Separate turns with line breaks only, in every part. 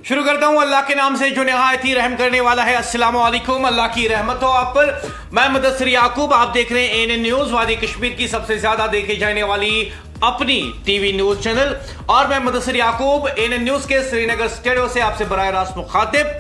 शुरू करता हूं अल्लाह के नाम से जो निहायत ही रहम करने वाला है। अस्सलामु अलैकुम, अल्लाह की रहमत हो आप पर। मैं मुदस्सिर याकूब, आप देख रहे हैं एएनएन न्यूज, वादी कश्मीर की सबसे ज्यादा देखे जाने वाली अपनी टीवी न्यूज चैनल। और मैं मुदस्सिर याकूब एएनएन न्यूज के श्रीनगर स्टूडियो से आपसे बराह रास्त मुखातिब।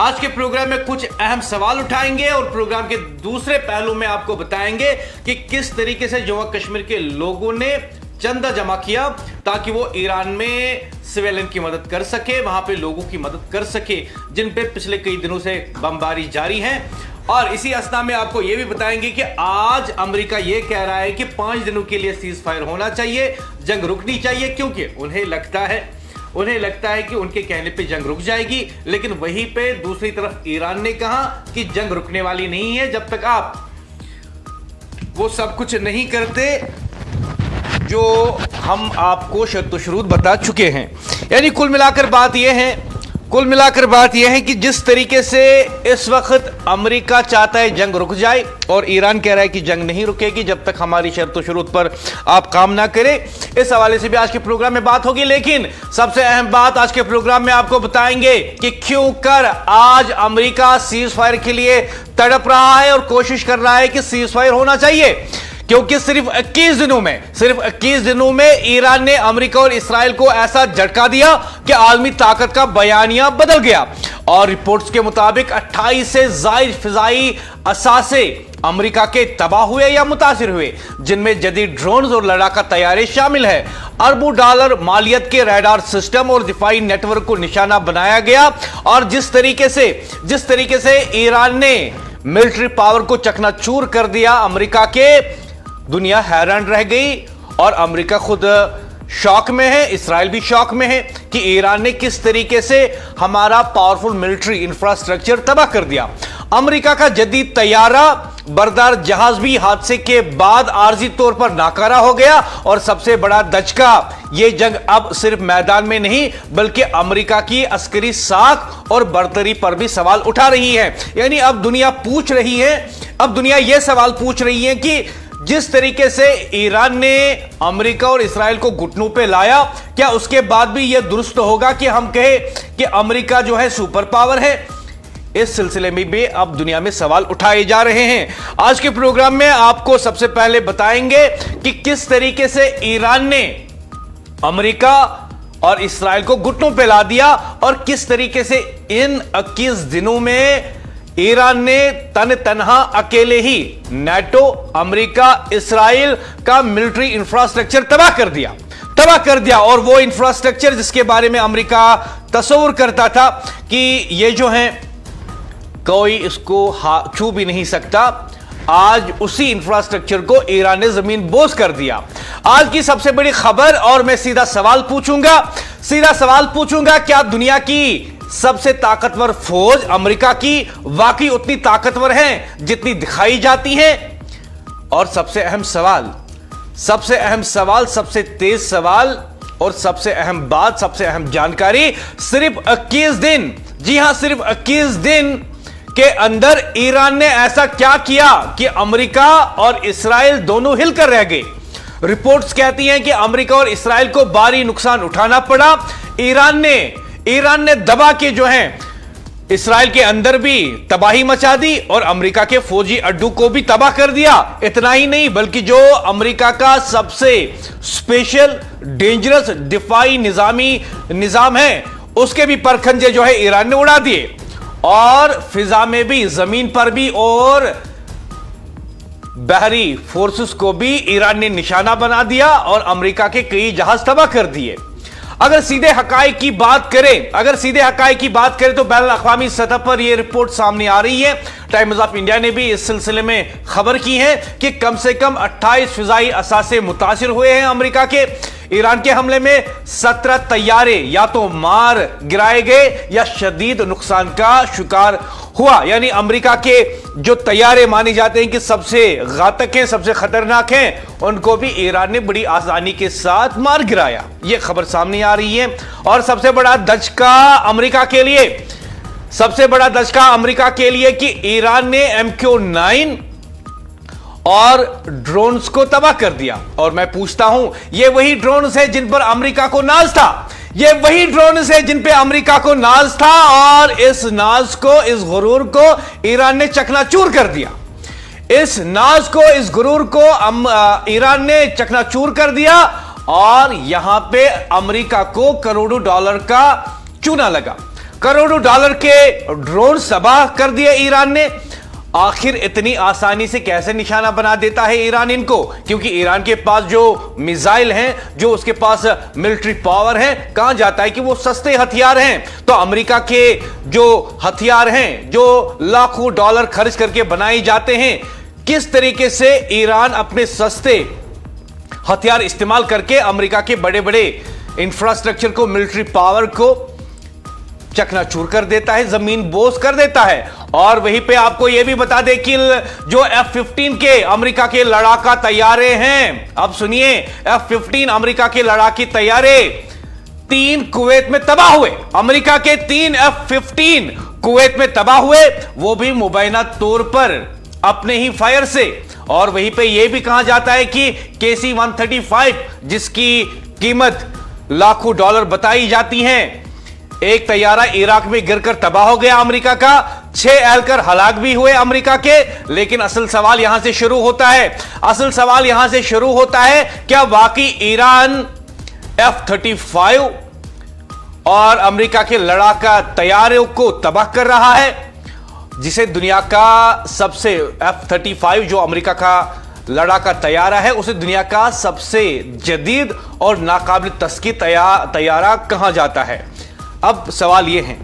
आज के प्रोग्राम में कुछ अहम सवाल उठाएंगे और प्रोग्राम के दूसरे पहलू में आपको बताएंगे कि किस तरीके से जम्मू कश्मीर के लोगों ने चंदा जमा किया ताकि वो ईरान में सिविलियन की मदद कर सके, वहां पे लोगों की मदद कर सके जिन पे पिछले कई दिनों से बमबारी जारी है। और इसी अवस्था में आपको यह भी बताएंगे कि आज अमेरिका यह कह रहा है कि 5 दिनों के लिए सीज फायर होना चाहिए, जंग रुकनी चाहिए, क्योंकि उन्हें लगता है कि उनके कहने पे जंग रुक जाएगी। लेकिन वहीं पे दूसरी तरफ ईरान ने कहा कि जंग रुकने वाली नहीं है जब तक आप वो सब कुछ नहीं करते जो हम आपको शर्त शुरूत बता चुके हैं। यानी कुल मिलाकर बात यह है कि जिस तरीके से इस वक्त अमेरिका चाहता है जंग रुक जाए और ईरान कह रहा है कि जंग नहीं रुकेगी जब तक हमारी शर्त शुरूत पर आप काम ना करें, इस हवाले से भी आज के प्रोग्राम में बात होगी। लेकिन सबसे अहम बात आज के प्रोग्राम में आपको बताएंगे कि क्यों कर आज अमेरिका सीज फायर के लिए तड़प रहा है और कोशिश कर रहा है कि सीज फायर होना चाहिए, क्योंकि सिर्फ 21 दिनों में ईरान ने अमेरिका और इस्राएल को ऐसा झटका दिया कि आलमी ताकत का बयानिया बदल गया। और रिपोर्ट्स के मुताबिक 28 से ज्यादा फिजाई असासे अमेरिका के तबाह हुए या मुतासिर हुए, जिनमें जदीद ड्रोन्स और लड़ाका तैयारे शामिल है। अरबों डॉलर मालियत के रडार सिस्टम और दिफाई नेटवर्क को निशाना बनाया गया। और जिस तरीके से ईरान ने मिलिट्री पावर को चकनाचूर कर दिया अमेरिका के, दुनिया हैरान रह गई और अमेरिका खुद शॉक में है, इस्राएल भी शॉक में है कि ईरान ने किस तरीके से हमारा पावरफुल मिलिट्री इंफ्रास्ट्रक्चर तबाह कर दिया। अमेरिका का जदीद तैयारा बरदार जहाज भी हादसे के बाद आर्जी तौर पर नाकारा हो गया। और सबसे बड़ा दचका, यह जंग अब सिर्फ मैदान में नहीं बल्कि अमेरिका की अस्करी साख और बर्तरी पर भी सवाल उठा रही है। यानी अब दुनिया यह सवाल पूछ रही है कि जिस तरीके से ईरान ने अमेरिका और इस्राएल को घुटनों पे लाया, क्या उसके बाद भी यह दुरुस्त होगा कि हम कहें कि अमेरिका जो है सुपर पावर है? इस सिलसिले में भी अब दुनिया में सवाल उठाए जा रहे हैं। आज के प्रोग्राम में आपको सबसे पहले बताएंगे कि किस तरीके से ईरान ने अमेरिका और इस्राएल को घुटनों पे ला दिया और किस तरीके से इन 21 दिनों में ईरान ने तनहा अकेले ही नाटो, अमेरिका, इस्राएल का मिलिट्री इंफ्रास्ट्रक्चर तबाह कर दिया। और वो इंफ्रास्ट्रक्चर जिसके बारे में अमेरिका तस्वीर करता था कि ये जो है कोई इसको छू भी नहीं सकता, आज उसी इंफ्रास्ट्रक्चर को ईरान ने जमीन बोझ कर दिया। आज की सबसे बड़ी खबर, और मैं सीधा सवाल पूछूंगा क्या दुनिया की सबसे ताकतवर फौज अमेरिका की वाकई उतनी ताकतवर है जितनी दिखाई जाती है? और सबसे अहम सवाल, सबसे तेज सवाल और सबसे अहम बात, सबसे अहम जानकारी, सिर्फ 21 दिन, जी हां सिर्फ 21 दिन के अंदर ईरान ने ऐसा क्या किया कि अमेरिका और इस्राएल दोनों हिलकर रह गए। रिपोर्ट्स कहती हैं कि अमेरिका और इस्राएल को भारी नुकसान उठाना पड़ा। ईरान ने दबा के जो है इस्राएल के अंदर भी तबाही मचा दी और अमेरिका के फौजी अड्डू को भी तबाह कर दिया। इतना ही नहीं बल्कि जो अमेरिका का सबसे स्पेशल डेंजरस दिफाई निजाम है उसके भी परखंजे जो है ईरान ने उड़ा दिए। और फिजा में भी, जमीन पर भी और बहरी फोर्सेस को भी ईरान ने निशाना बना दिया और अमेरिका के कई जहाज तबाह कर दिए। अगर सीधे हकाइक की बात करें तो बैनुल अक़वामी सतह पर यह रिपोर्ट सामने आ रही है। टाइम्स ऑफ इंडिया ने भी इस सिलसिले में खबर की है कि कम से कम 28 फिजाई असासे मुतासिर हुए हैं अमेरिका के। ईरान के हमले में 17 तैयारे या तो मार गिराए गए या शदीद नुकसान का शिकार हुआ। यानी अमेरिका के जो तैयारे माने जाते हैं कि सबसे घातक हैं, सबसे खतरनाक हैं, उनको भी ईरान ने बड़ी आसानी के साथ मार गिराया। यह खबर सामने आ रही है। और सबसे बड़ा दचका अमेरिका के लिए कि ईरान ने MQ-9 और ड्रोन्स को तबाह कर दिया। और मैं पूछता हूं, ये वही ड्रोन्स हैं जिन पर अमेरिका को नाज था? ये वही ड्रोन है जिन पे अमेरिका को नाज था और इस नाज को, इस गुरूर को ईरान ने चकनाचूर कर दिया। इस नाज को, इस गुरूर को ईरान ने चकनाचूर कर दिया और यहां पे अमेरिका को करोड़ों डॉलर का चूना लगा। करोड़ों डॉलर के ड्रोन तबाह कर दिए ईरान ने। आखिर इतनी आसानी से कैसे निशाना बना देता है ईरान इनको? क्योंकि ईरान के पास जो मिसाइल हैं, जो उसके पास मिलिट्री पावर है, कहां जाता है कि वो सस्ते हथियार हैं। तो अमेरिका के जो हथियार हैं, जो लाखों डॉलर खर्च करके बनाए जाते हैं, किस तरीके से ईरान अपने सस्ते हथियार इस्तेमाल करके अमेरिका के बड़े बड़े इंफ्रास्ट्रक्चर को, मिलिट्री पावर को चकनाचूर कर देता है, जमीन बोस कर देता है। और वहीं पे आपको यह भी बता दें कि जो F-15 के अमेरिका के लड़ाका तैयारे हैं, अब सुनिए, F-15 अमेरिका के लड़ाकी तैयारे 3 कुवैत में तबाह हुए। अमेरिका के 3 F-15 कुवैत में तबाह हुए, वो भी मुबैना तौर पर अपने ही फायर से। और वहीं पे यह भी कहा जाता है कि KC-135 जिसकी कीमत लाखों डॉलर बताई जाती है, एक तैयारा इराक में गिरकर तबाह हो गया अमेरिका का। 6 एहलकार हलाक भी हुए अमेरिका के। लेकिन असल सवाल यहां से शुरू होता है, असल सवाल यहां से शुरू होता है, क्या वाकई ईरान F-35 और अमेरिका के लड़ाका तैयारों को तबाह कर रहा है, जिसे दुनिया का सबसे F-35 जो अमेरिका का लड़ाका तैयारा है, उसे दुनिया का सबसे जदीद और नाकाबिल तस्की तैयारा कहा जाता है। अब सवाल यह है,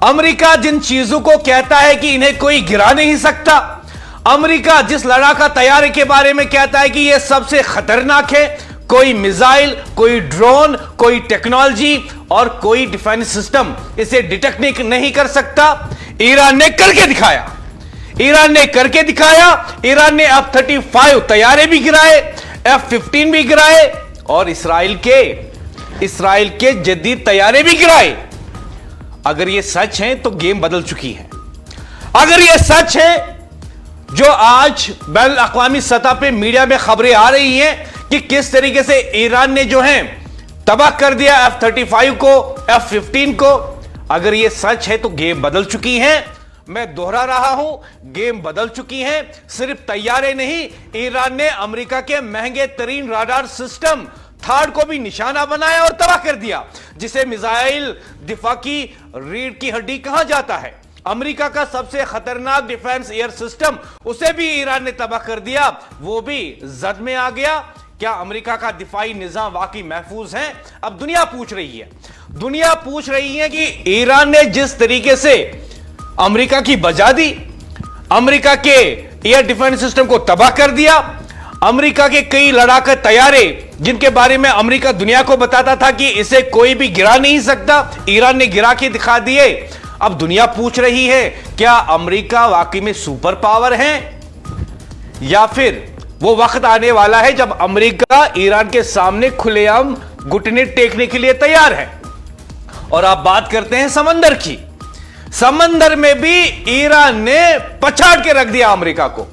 अमेरिका जिन चीजों को कहता है कि इन्हें कोई गिरा नहीं सकता, अमेरिका जिस लड़ाका तैयारे के बारे में कहता है कि यह सबसे खतरनाक है, कोई मिसाइल, कोई ड्रोन, कोई टेक्नोलॉजी और कोई डिफेंस सिस्टम इसे डिटेक्ट नहीं कर सकता, ईरान ने करके दिखाया। ईरान ने करके दिखाया। ईरान ने F-35 तैयारे भी गिराए, F-15 भी गिराए और इसराइल के जदीद तैयारे भी गिराए। अगर यह सच है तो गेम बदल चुकी है। अगर यह सच है जो आज बैनुल अक़वामी सतह पे मीडिया में खबरें आ रही हैं कि किस तरीके से ईरान ने जो है तबाह कर दिया F-35 को, F-15 को, अगर यह सच है तो गेम बदल चुकी है। मैं दोहरा रहा हूं, गेम बदल चुकी है। सिर्फ तैयारे नहीं, ईरान ने अमेरिका के महंगे तरीन राडार सिस्टम थर्ड को भी निशाना बनाया और तबाह कर दिया, जिसे मिसाइल दिफा की रीढ़ की हड्डी कहा जाता है। अमेरिका का सबसे खतरनाक डिफेंस एयर सिस्टम, उसे भी ईरान ने तबाह कर दिया, वो भी जद में आ गया। क्या अमेरिका का दिफाई निजाम वाकई महफूज है? अब दुनिया पूछ रही है, दुनिया पूछ रही है कि ईरान ने जिस तरीके से अमेरिका की बजा दी, अमेरिका के एयर डिफेंस सिस्टम को तबाह कर दिया, अमेरिका के कई लड़ाका तैयारे जिनके बारे में अमेरिका दुनिया को बताता था कि इसे कोई भी गिरा नहीं सकता, ईरान ने गिरा के दिखा दिए। अब दुनिया पूछ रही है, क्या अमेरिका वाकई में सुपर पावर है या फिर वो वक्त आने वाला है जब अमेरिका ईरान के सामने खुलेआम घुटने टेकने के लिए तैयार है। और आप बात करते हैं समंदर की, समंदर में भी ईरान ने पछाड़ के रख दिया, अमेरिका को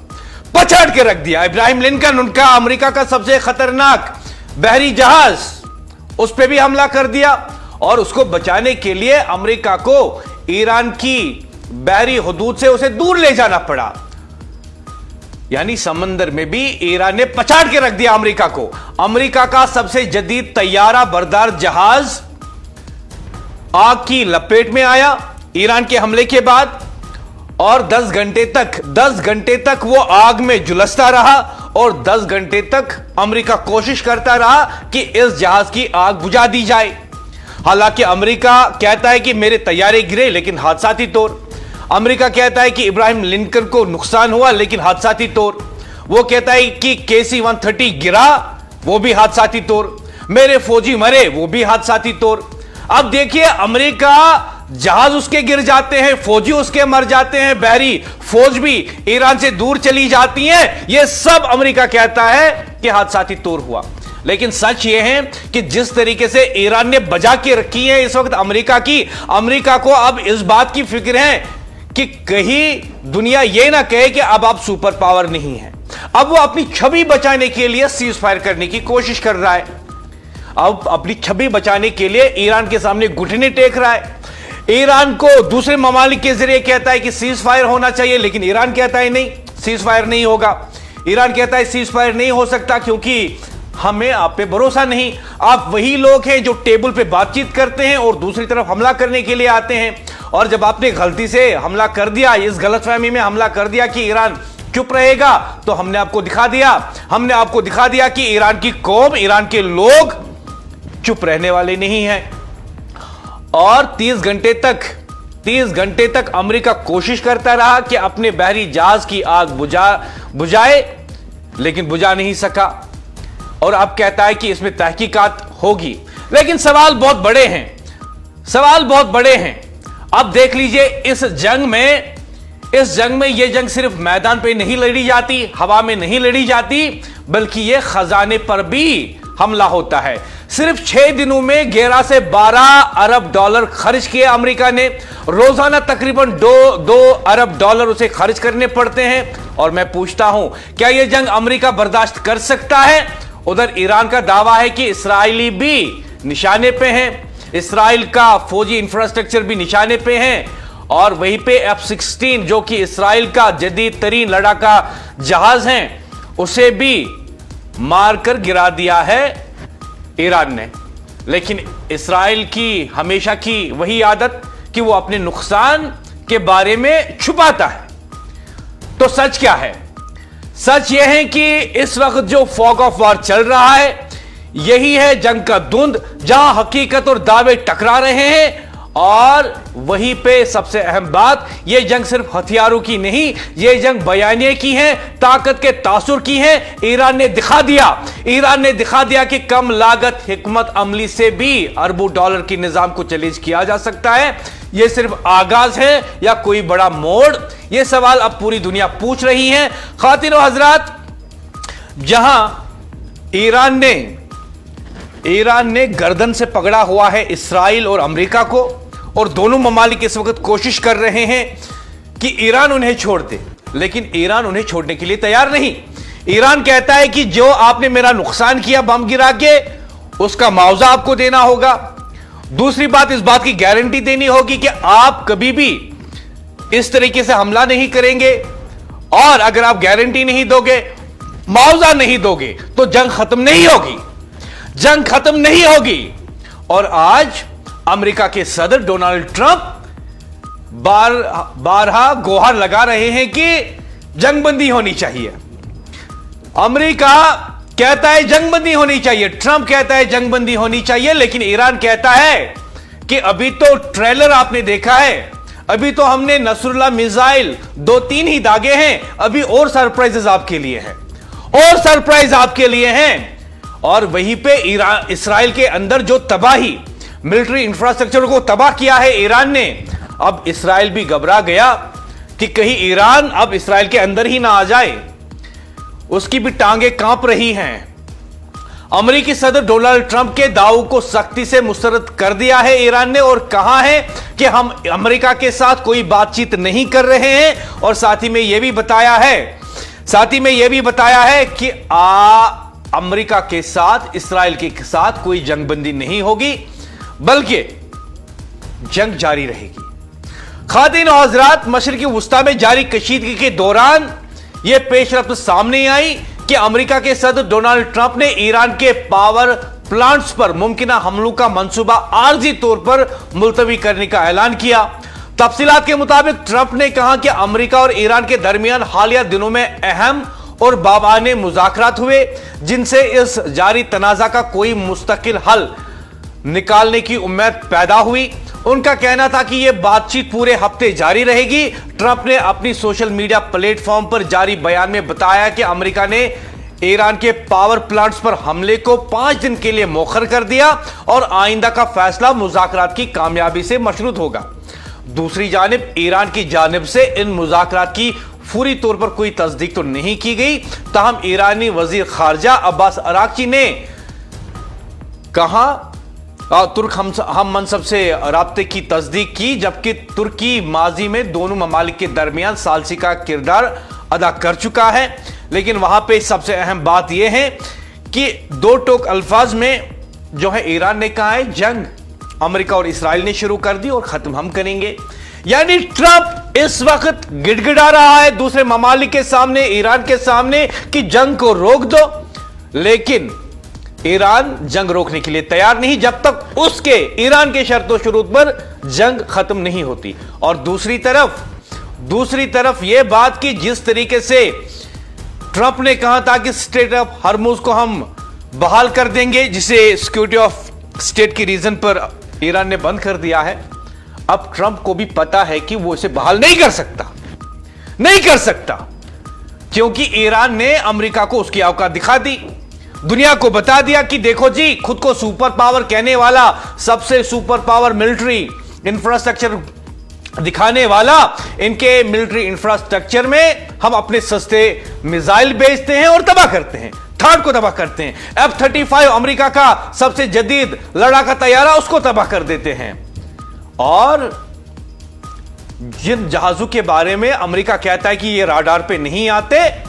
पछाड़ के रख दिया। इब्राहिम लिंकन, उनका अमेरिका का सबसे खतरनाक बहरी जहाज, उस पर भी हमला कर दिया और उसको बचाने के लिए अमेरिका को ईरान की बहरी हुदूद से उसे दूर ले जाना पड़ा। यानी समंदर में भी ईरान ने पछाड़ के रख दिया अमेरिका को। अमेरिका का सबसे जदीद तैयारा बरदार जहाज आग की लपेट में आया ईरान के हमले के बाद, और 10 घंटे तक वो आग में झुलसता रहा और 10 घंटे तक अमेरिका कोशिश करता रहा कि इस जहाज की आग बुझा दी जाए। हालांकि अमेरिका कहता है कि मेरे तैयारे गिरे लेकिन हादसाती तौर, अमेरिका कहता है कि इब्राहिम लिंकन को नुकसान हुआ लेकिन हादसाती तौर, वो कहता है कि KC-130 गिरा, वो भी हादसाती तौर, मेरे फौजी मरे, वो भी हादसाती तौर। अब देखिए, अमेरिका जहाज उसके गिर जाते हैं, फौजी उसके मर जाते हैं, बहरी फौज भी ईरान से दूर चली जाती है, यह सब अमेरिका कहता है कि हादसाती तौर हुआ। लेकिन सच यह है कि जिस तरीके से ईरान ने बजा के रखी है इस वक्त अमेरिका को अब इस बात की फिक्र है कि कहीं दुनिया यह ना कहे कि अब आप सुपर पावर नहीं है। अब वो अपनी छवि बचाने के लिए सीज फायर करने की कोशिश कर रहा है। अब अपनी छवि बचाने के लिए ईरान के सामने घुटने टेक रहा है। ईरान को दूसरे ममालिक के जरिए कहता है कि सीज फायर होना चाहिए, लेकिन ईरान कहता है नहीं, सीज फायर नहीं होगा। ईरान कहता है सीज फायर नहीं हो सकता क्योंकि हमें आप पे भरोसा नहीं। आप वही लोग हैं जो टेबल पे बातचीत करते हैं और दूसरी तरफ हमला करने के लिए आते हैं। और जब आपने गलती से हमला कर दिया, इस गलतफहमी में हमला कर दिया कि ईरान चुप रहेगा, तो हमने आपको दिखा दिया कि ईरान की कौम, ईरान के लोग चुप रहने वाले नहीं हैं। और 30 घंटे तक अमेरिका कोशिश करता रहा कि अपने बहरी जहाज की आग बुझाए, लेकिन बुझा नहीं सका। और अब कहता है कि इसमें तहकीकात होगी, लेकिन सवाल बहुत बड़े हैं। अब देख लीजिए, इस जंग में यह जंग सिर्फ मैदान पे नहीं लड़ी जाती, हवा में नहीं लड़ी जाती, बल्कि यह खजाने पर भी हमला होता है। सिर्फ 6 दिनों में 11 से 12 अरब डॉलर खर्च किए अमेरिका ने। रोजाना तकरीबन 2 अरब डॉलर उसे खर्च करने पड़ते हैं। और मैं पूछता हूं, क्या यह जंग अमेरिका बर्दाश्त कर सकता है? उधर ईरान का दावा है कि इसराइली भी निशाने पे हैं, इसराइल का फौजी इंफ्रास्ट्रक्चर भी निशाने पे हैं। और वहीं पे F-16 जो कि इसराइल का जदीद तरीन लड़ाका जहाज है, उसे भी मारकर गिरा दिया है ईरान ने। लेकिन इसराइल की हमेशा की वही आदत कि वो अपने नुकसान के बारे में छुपाता है। तो सच क्या है? सच यह है कि इस वक्त जो फॉग ऑफ वॉर चल रहा है, यही है जंग का धुंध, जहां हकीकत और दावे टकरा रहे हैं। और वहीं पे सबसे अहम बात, यह जंग सिर्फ हथियारों की नहीं, यह जंग बयानिए की है, ताकत के तासुर की है। ईरान ने दिखा दिया कि कम लागत हिकमत अमली से भी अरबों डॉलर की निजाम को चैलेंज किया जा सकता है। यह सिर्फ आगाज है या कोई बड़ा मोड़? यह सवाल अब पूरी दुनिया पूछ रही है। खातिन और हजरात, जहां ईरान ने गर्दन से पकड़ा हुआ है इसराइल और अमेरिका को, और दोनों ममालिक इस वक्त कोशिश कर रहे हैं कि ईरान उन्हें छोड़ दे, लेकिन ईरान उन्हें छोड़ने के लिए तैयार नहीं। ईरान कहता है कि जो आपने मेरा नुकसान किया बम गिरा के, उसका मुआवजा आपको देना होगा। दूसरी बात, इस बात की गारंटी देनी होगी कि आप कभी भी इस तरीके से हमला नहीं करेंगे, और अगर आप गारंटी नहीं दोगे, मुआवजा नहीं दोगे, तो जंग खत्म नहीं होगी। और आज अमेरिका के सदर डोनाल्ड ट्रंप बारहा गुहार लगा रहे हैं कि जंगबंदी होनी चाहिए। अमेरिका कहता है जंगबंदी होनी चाहिए, ट्रंप कहता है जंगबंदी होनी चाहिए, लेकिन ईरान कहता है कि अभी तो ट्रेलर आपने देखा है, अभी तो हमने नसरुल्लाह मिसाइल 2-3 ही दागे हैं, अभी और सरप्राइजेस आपके लिए हैं। और वहीं पे इसराइल के अंदर जो तबाही, मिलिट्री इंफ्रास्ट्रक्चर को तबाह किया है ईरान ने, अब इसराइल भी घबरा गया कि कहीं ईरान अब इसराइल के अंदर ही ना आ जाए। उसकी भी टांगें कांप रही हैं। अमेरिकी सदर डोनाल्ड ट्रंप के दावों को सख्ती से मुस्तरद कर दिया है ईरान ने, और कहा है कि हम अमेरिका के साथ कोई बातचीत नहीं कर रहे हैं। और साथ ही में यह भी बताया है कि अमेरिका के साथ, इसराइल के साथ कोई जंगबंदी नहीं होगी, बल्कि जंग जारी रहेगी। खातिन और हज़रात, मशरिकी वुस्ता में जारी कशीदगी के दौरान यह पेशरफ्त सामने आई कि अमेरिका के सदर डोनाल्ड ट्रंप ने ईरान के पावर प्लांट्स पर मुमकिन हमलों का मंसूबा आर्जी तौर पर मुलतवी करने का ऐलान किया। तफसीलात के मुताबिक ट्रंप ने कहा कि अमेरिका और ईरान के दरमियान हालिया दिनों में अहम और बाबाने मुज़ाकरात हुए, जिनसे इस जारी तनाज़ा का कोई मुस्तकिल हल निकालने की उम्मीद पैदा हुई। उनका कहना था कि यह बातचीत पूरे हफ्ते जारी रहेगी। ट्रंप ने अपनी सोशल मीडिया प्लेटफॉर्म पर जारी बयान में बताया कि अमेरिका ने ईरान के पावर प्लांट्स पर हमले को 5 दिन के लिए मौखर कर दिया और आइंदा का फैसला मुज़ाकरात की कामयाबी से मशरूत होगा। दूसरी जानिब ईरान की जानिब से इन मुज़ाकरात की फौरी तौर पर कोई तस्दीक तो नहीं की गई। ताहम ईरानी वजीर खारजा अब्बास अराक्ची ने कहा तुर्क हम मनसब से राब्ते की तस्दीक की, जबकि तुर्की माजी में दोनों ममालिक के दरमियान सालसी का किरदार अदा कर चुका है। लेकिन वहां पे सबसे अहम बात यह है कि दो टोक अल्फाज में जो है ईरान ने कहा है जंग अमेरिका और इस्राइल ने शुरू कर दी और खत्म हम करेंगे। यानी ट्रंप इस वक्त गिड़गिड़ा रहा है दूसरे ममालिक के सामने, ईरान के सामने, कि जंग को रोक दो, लेकिन ईरान जंग रोकने के लिए तैयार नहीं जब तक उसके ईरान के शर्तों शुरूत पर जंग खत्म नहीं होती। और दूसरी तरफ यह बात कि जिस तरीके से ट्रंप ने कहा था कि स्ट्रेट ऑफ हॉर्मुज को हम बहाल कर देंगे, जिसे सिक्योरिटी ऑफ स्टेट की रीजन पर ईरान ने बंद कर दिया है, अब ट्रंप को भी पता है कि वो इसे बहाल नहीं कर सकता, क्योंकि ईरान ने अमेरिका को उसकी औकात दिखा दी, दुनिया को बता दिया कि देखो जी, खुद को सुपर पावर कहने वाला, सबसे सुपर पावर मिलिट्री इंफ्रास्ट्रक्चर दिखाने वाला, इनके मिलिट्री इंफ्रास्ट्रक्चर में हम अपने सस्ते मिसाइल भेजते हैं और तबाह करते हैं, थाड को तबाह करते हैं। F-35 अमेरिका का सबसे जदीद लड़ाका तैयारा, उसको तबाह कर देते हैं। और जिन जहाजों के बारे में अमेरिका कहता है कि ये राडार पे नहीं आते,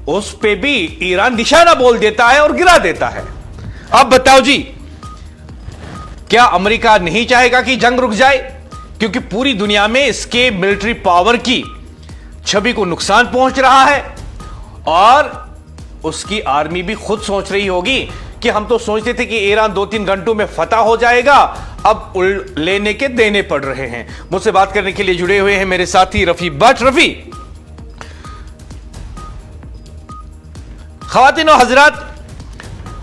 उस पे भी ईरान निशाना बोल देता है और गिरा देता है। अब बताओ जी, क्या अमेरिका नहीं चाहेगा कि जंग रुक जाए? क्योंकि पूरी दुनिया में इसके मिलिट्री पावर की छवि को नुकसान पहुंच रहा है और उसकी आर्मी भी खुद सोच रही होगी कि हम तो सोचते थे कि ईरान 2-3 घंटों में फतह हो जाएगा, अब लेने के देने पड़ रहे हैं। मुझसे बात करने के लिए जुड़े हुए हैं मेरे साथी रफी भट्ट। रफी, ख़वातीन और हजरात,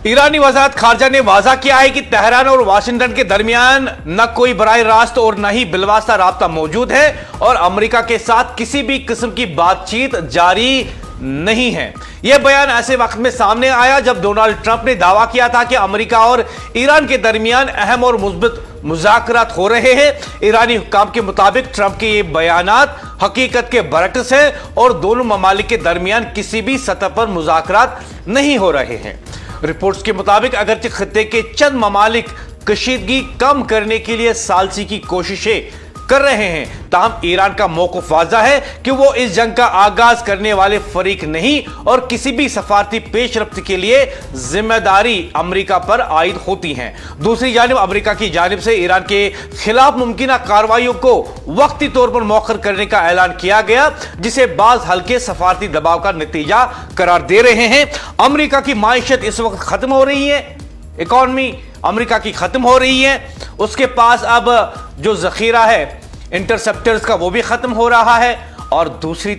ईरानी वज़ारत खारजा ने वाज़ा किया है कि तेहरान और वाशिंगटन के दरमियान न कोई बराह रास्त और न ही बिलवास्ता राब्ता मौजूद है और अमेरिका के साथ किसी भी किस्म की बातचीत जारी नहीं है। यह बयान ऐसे वक्त में सामने आया जब डोनाल्ड ट्रंप ने दावा किया था कि अमेरिका और ईरान के दरमियान अहम और मुस्बत मुज़ाकरात हो रहे हैं। ईरानी हुक्काम के मुताबिक ट्रंप के ये बयानात हकीकत के बरक्स हैं और दोनों ममालिक के दरमियान किसी भी सतह पर मुज़ाकरात नहीं हो रहे हैं। रिपोर्ट्स के मुताबिक अगरचे खित्ते के चंद ममालिक कशीदगी कम करने के लिए सालसी की कोशिशें कर रहे हैं, ताहम ईरान का मौक़िफ़ वाज़ा है कि वो इस जंग का आगाज करने वाले फरीक नहीं और किसी भी सफारती पेशरफ्त के लिए जिम्मेदारी अमेरिका पर आयद होती हैं। दूसरी जानिब अमेरिका की जानिब से ईरान के खिलाफ मुमकिन कार्रवाइयों को वक्ती तौर पर मौखर करने का ऐलान किया गया, जिसे बाज़ हल्के सफारती दबाव का नतीजा करार दे रहे हैं। अमेरिका की माइशत इस वक्त ख़त्म हो रही है, इकॉनमी अमेरिका की ख़त्म हो रही है, उसके पास अब जो ज़ख़ीरा है इंटरसेप्टर्स का वो भी ख़त्म हो रहा है और दूसरी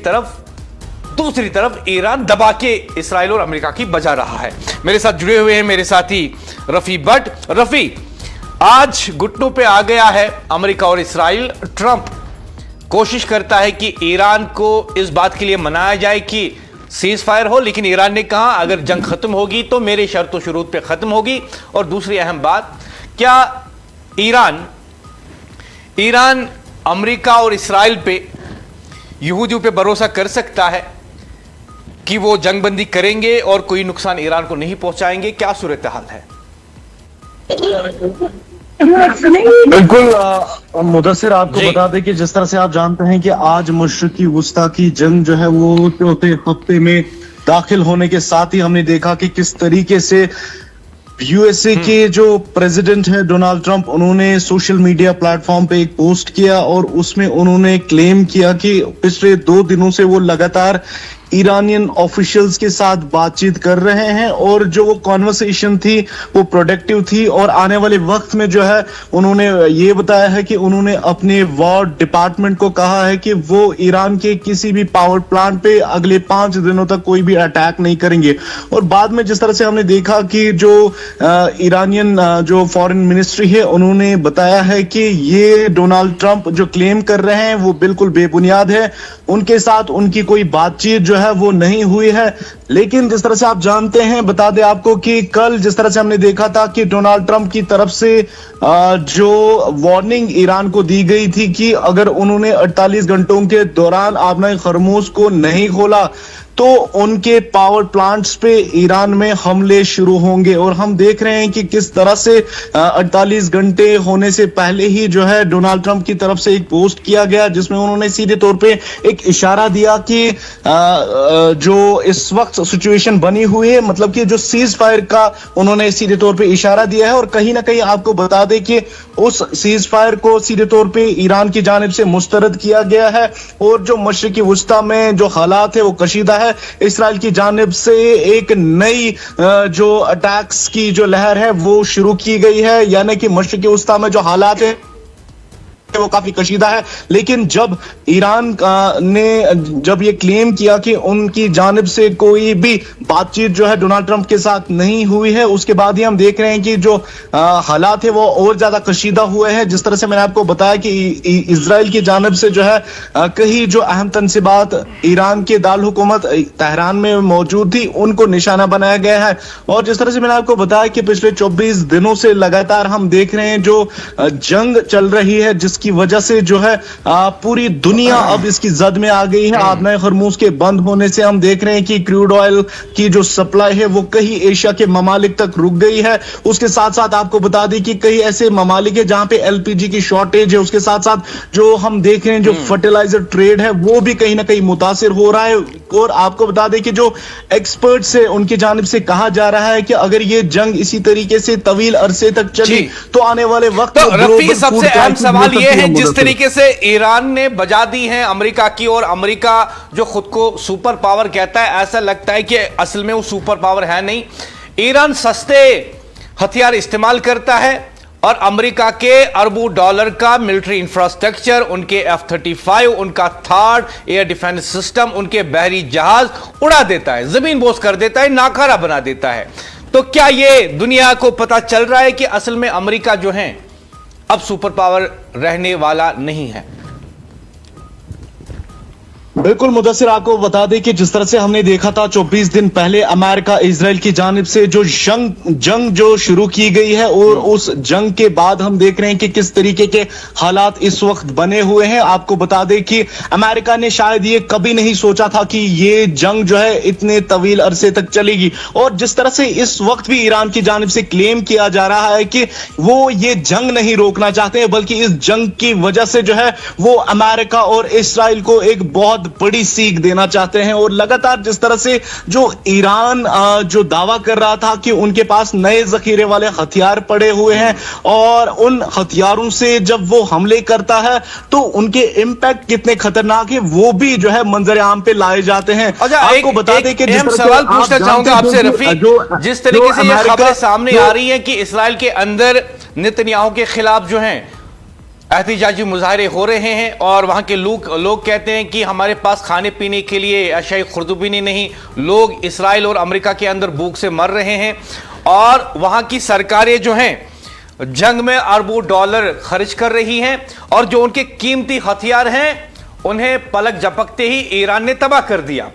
तरफ ईरान दबा के इसराइल और अमेरिका की बजा रहा है। मेरे साथ जुड़े हुए हैं मेरे साथी रफ़ी भट्ट। रफ़ी, आज घुटनों पे आ गया है अमेरिका और इसराइल। ट्रंप कोशिश करता है कि ईरान को इस बात के लिए मनाया जाए कि सीज फायर हो, लेकिन ईरान ने कहा अगर जंग खत्म होगी तो मेरे शर्तों शुरूत पे खत्म होगी। और दूसरी अहम बात, क्या ईरान अमेरिका और इसराइल पे, यहूदियों पे भरोसा कर सकता है कि वो जंगबंदी करेंगे और कोई नुकसान ईरान को नहीं पहुंचाएंगे? क्या सूरत हाल है?
बिल्कुल मुदस्सिर, आपको बता दें कि जिस तरह से आप जानते हैं कि आज मशरिकी वुस्ता की जंग जो है वो चौथे हफ्ते में दाखिल होने के साथ ही हमने देखा कि किस तरीके से यूएसए के जो प्रेसिडेंट है डोनाल्ड ट्रंप, उन्होंने सोशल मीडिया प्लेटफॉर्म पे एक पोस्ट किया और उसमें उन्होंने क्लेम किया कि पिछले 2 दिनों से वो लगातार ईरानियन ऑफिशियल्स के साथ बातचीत कर रहे हैं और जो वो कॉन्वर्सेशन थी वो प्रोडक्टिव थी। और आने वाले वक्त में जो है उन्होंने ये बताया है कि उन्होंने अपने वॉर डिपार्टमेंट को कहा है कि वो ईरान के किसी भी पावर प्लांट पे अगले 5 दिनों तक कोई भी अटैक नहीं करेंगे। और बाद में जिस तरह से हमने देखा कि जो ईरानियन जो फॉरेन मिनिस्ट्री है, उन्होंने बताया है कि ये डोनाल्ड ट्रंप जो क्लेम कर रहे हैं वो बिल्कुल बेबुनियाद है, उनके साथ उनकी कोई बातचीत जो है वो नहीं हुई है। लेकिन जिस तरह से आप जानते हैं, बता दें आपको कि कल जिस तरह से हमने देखा था कि डोनाल्ड ट्रंप की तरफ से जो वार्निंग ईरान को दी गई थी कि अगर उन्होंने 48 घंटों के दौरान आबनाए खरमूज को नहीं खोला तो उनके पावर प्लांट्स पे ईरान में हमले शुरू होंगे। और हम देख रहे हैं कि किस तरह से 48 घंटे होने से पहले ही जो है डोनाल्ड ट्रंप की तरफ से एक पोस्ट किया गया, जिसमें उन्होंने सीधे तौर पे एक इशारा दिया कि जो इस वक्त सिचुएशन बनी हुई है, मतलब कि जो सीज फायर का उन्होंने सीधे तौर पे इशारा दिया है। और कहीं ना कहीं आपको बता दें कि उस सीज फायर को सीधे तौर पे ईरान की जानिब से मुस्तरद किया गया है। और जो मशरिकी वुस्ता में जो हालात है वो कशीदा है। इस्राइल की जानिब से एक नई जो अटैक्स की जो लहर है वो शुरू की गई है, यानी कि मशरिकी वुस्ता में जो हालात है वो काफी कशीदा है। लेकिन जब ईरान ने जब ये क्लेम किया कि उनकी जानिब से कोई भी बातचीत जो है डोनाल्ड ट्रंप के साथ नहीं हुई है, उसके बाद ही हम देख रहे हैं कि जो हालात है वो और ज्यादा कशीदा हुए हैं। जिस तरह से मैंने आपको बताया कि इजराइल की जानिब से जो है कई जो अहम तनसीबात ईरान के दारुल हुकूमत तेहरान में मौजूद थी उनको निशाना बनाया गया है। और जिस तरह से मैंने आपको बताया कि पिछले 24 दिनों से लगातार हम देख रहे हैं जो जंग चल रही है, जिसकी वजह से जो है पूरी दुनिया अब इसकी जद में आ गई है। आबनाए हरमूज के बंद होने से हम देख रहे हैं कि क्रूड ऑयल की जो सप्लाई है वो कई एशिया के ममालिक तक रुक गई है। उसके साथ साथ आपको बता दें कि कई ऐसे ममालिक है जहां पे एलपीजी की शॉर्टेज है। उसके साथ साथ जो हम देख रहे हैं जो फर्टिलाइजर ट्रेड है वो भी कहीं ना कहीं मुतासिर हो रहा है। और आपको बता दें कि जो एक्सपर्ट्स है उनकी जानिब से कहा जा रहा है कि अगर ये जंग इसी तरीके से तवील अरसे तक चली तो आने वाले वक्त
तो रफी, सबसे अहम सवाल यह है, जिस तरीके से ईरान ने बजा दी है अमेरिका की, और अमेरिका जो खुद को सुपर पावर कहता है, ऐसा लगता है कि असल में वो सुपर पावर है नहीं। ईरान सस्ते हथियार इस्तेमाल करता है और अमेरिका के अरबों डॉलर का मिलिट्री इंफ्रास्ट्रक्चर, उनके F-35, उनका थार्ड एयर डिफेंस सिस्टम, उनके बहरी जहाज उड़ा देता है, जमीन बोस कर देता है, नाकारा बना देता है। तो क्या ये दुनिया को पता चल रहा है कि असल में अमेरिका जो है अब सुपर पावर रहने वाला नहीं है?
बिल्कुल मुदस्सिर, आपको बता दें कि जिस तरह से हमने देखा था 24 दिन पहले अमेरिका इजराइल की जानिब से जो जंग जो शुरू की गई है, और उस जंग के बाद हम देख रहे हैं कि किस तरीके के हालात इस वक्त बने हुए हैं। आपको बता दें कि अमेरिका ने शायद ये कभी नहीं सोचा था कि ये जंग जो है इतने तवील अरसे तक चलेगी। और जिस तरह से इस वक्त भी ईरान की जानिब से क्लेम किया जा रहा है कि वो ये जंग नहीं रोकना चाहते हैं, बल्कि इस जंग की वजह से जो है वो अमेरिका और इजराइल को एक बहुत बड़ी सीख देना चाहते हैं। और लगातार जिस तरह से जो ईरान जो दावा कर रहा था कि उनके पास नए जखीरे वाले हथियार पड़े हुए हैं, और उन हथियारों से जब वो हमले करता है तो उनके इंपैक्ट कितने खतरनाक है वो भी जो है मंजर आम पे लाए जाते हैं।
आपको बता दें कि जिस सवाल पूछना चाहूंगा आपसे रफी, जिस तरीके से ये खबरें सामने आ रही हैं कि इस्राइल के अंदर नेतन्याहू के खिलाफ जो है एहतजाजी मुजाहरे हो रहे हैं, और वहां के लोग कहते हैं कि हमारे पास खाने पीने के लिए अशाई खुर्दुबीनी नहीं, लोग इस्राइल और अमेरिका के अंदर भूख से मर रहे हैं, और वहां की सरकारें जो हैं जंग में अरबों डॉलर खर्च कर रही हैं, और जो उनके कीमती हथियार हैं उन्हें पलक झपकते ही ईरान ने तबाह कर दिया।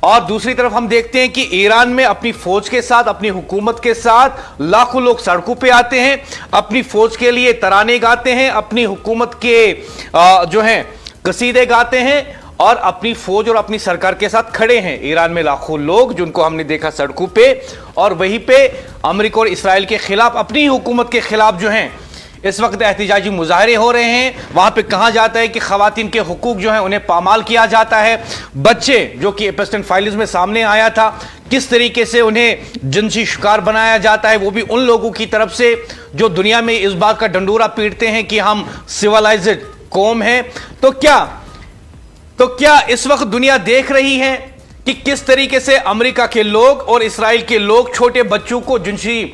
और दूसरी तरफ हम देखते हैं कि ईरान में अपनी फौज के साथ, अपनी हुकूमत के साथ लाखों लोग सड़कों पे आते हैं, अपनी फौज के लिए तराने गाते हैं, अपनी हुकूमत के जो हैं कसीदे गाते हैं, और अपनी फौज और अपनी सरकार के साथ खड़े हैं ईरान में लाखों लोग, जिनको हमने देखा सड़कों पे। और वहीं पे अमेरिका और इस्राइल के खिलाफ, अपनी हुकूमत के खिलाफ जो हैं इस वक्त एहतजाजी मुजाहरे हो रहे हैं। वहां पे कहा जाता है कि खवातीन के हुकूक जो हैं उन्हें पामाल किया जाता है। बच्चे, जो कि एपस्टन फाइल्स में सामने आया था, किस तरीके से उन्हें जिनसी शिकार बनाया जाता है, वो भी उन लोगों की तरफ से जो दुनिया में इस बात का डंडोरा पीटते हैं कि हम सिविलाइज्ड कौम हैं। तो क्या इस वक्त दुनिया देख रही है कि किस तरीके से अमेरिका के लोग और इस्राइल के लोग छोटे बच्चों को जिनसी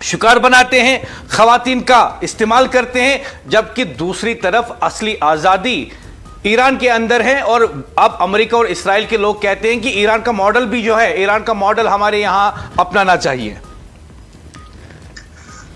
शिकार बनाते हैं, खवातीन का इस्तेमाल करते हैं, जबकि दूसरी तरफ असली आजादी ईरान के अंदर है। और अब अमेरिका और इस्राइल के लोग कहते हैं कि ईरान का मॉडल भी जो है, ईरान का मॉडल हमारे यहां अपनाना चाहिए।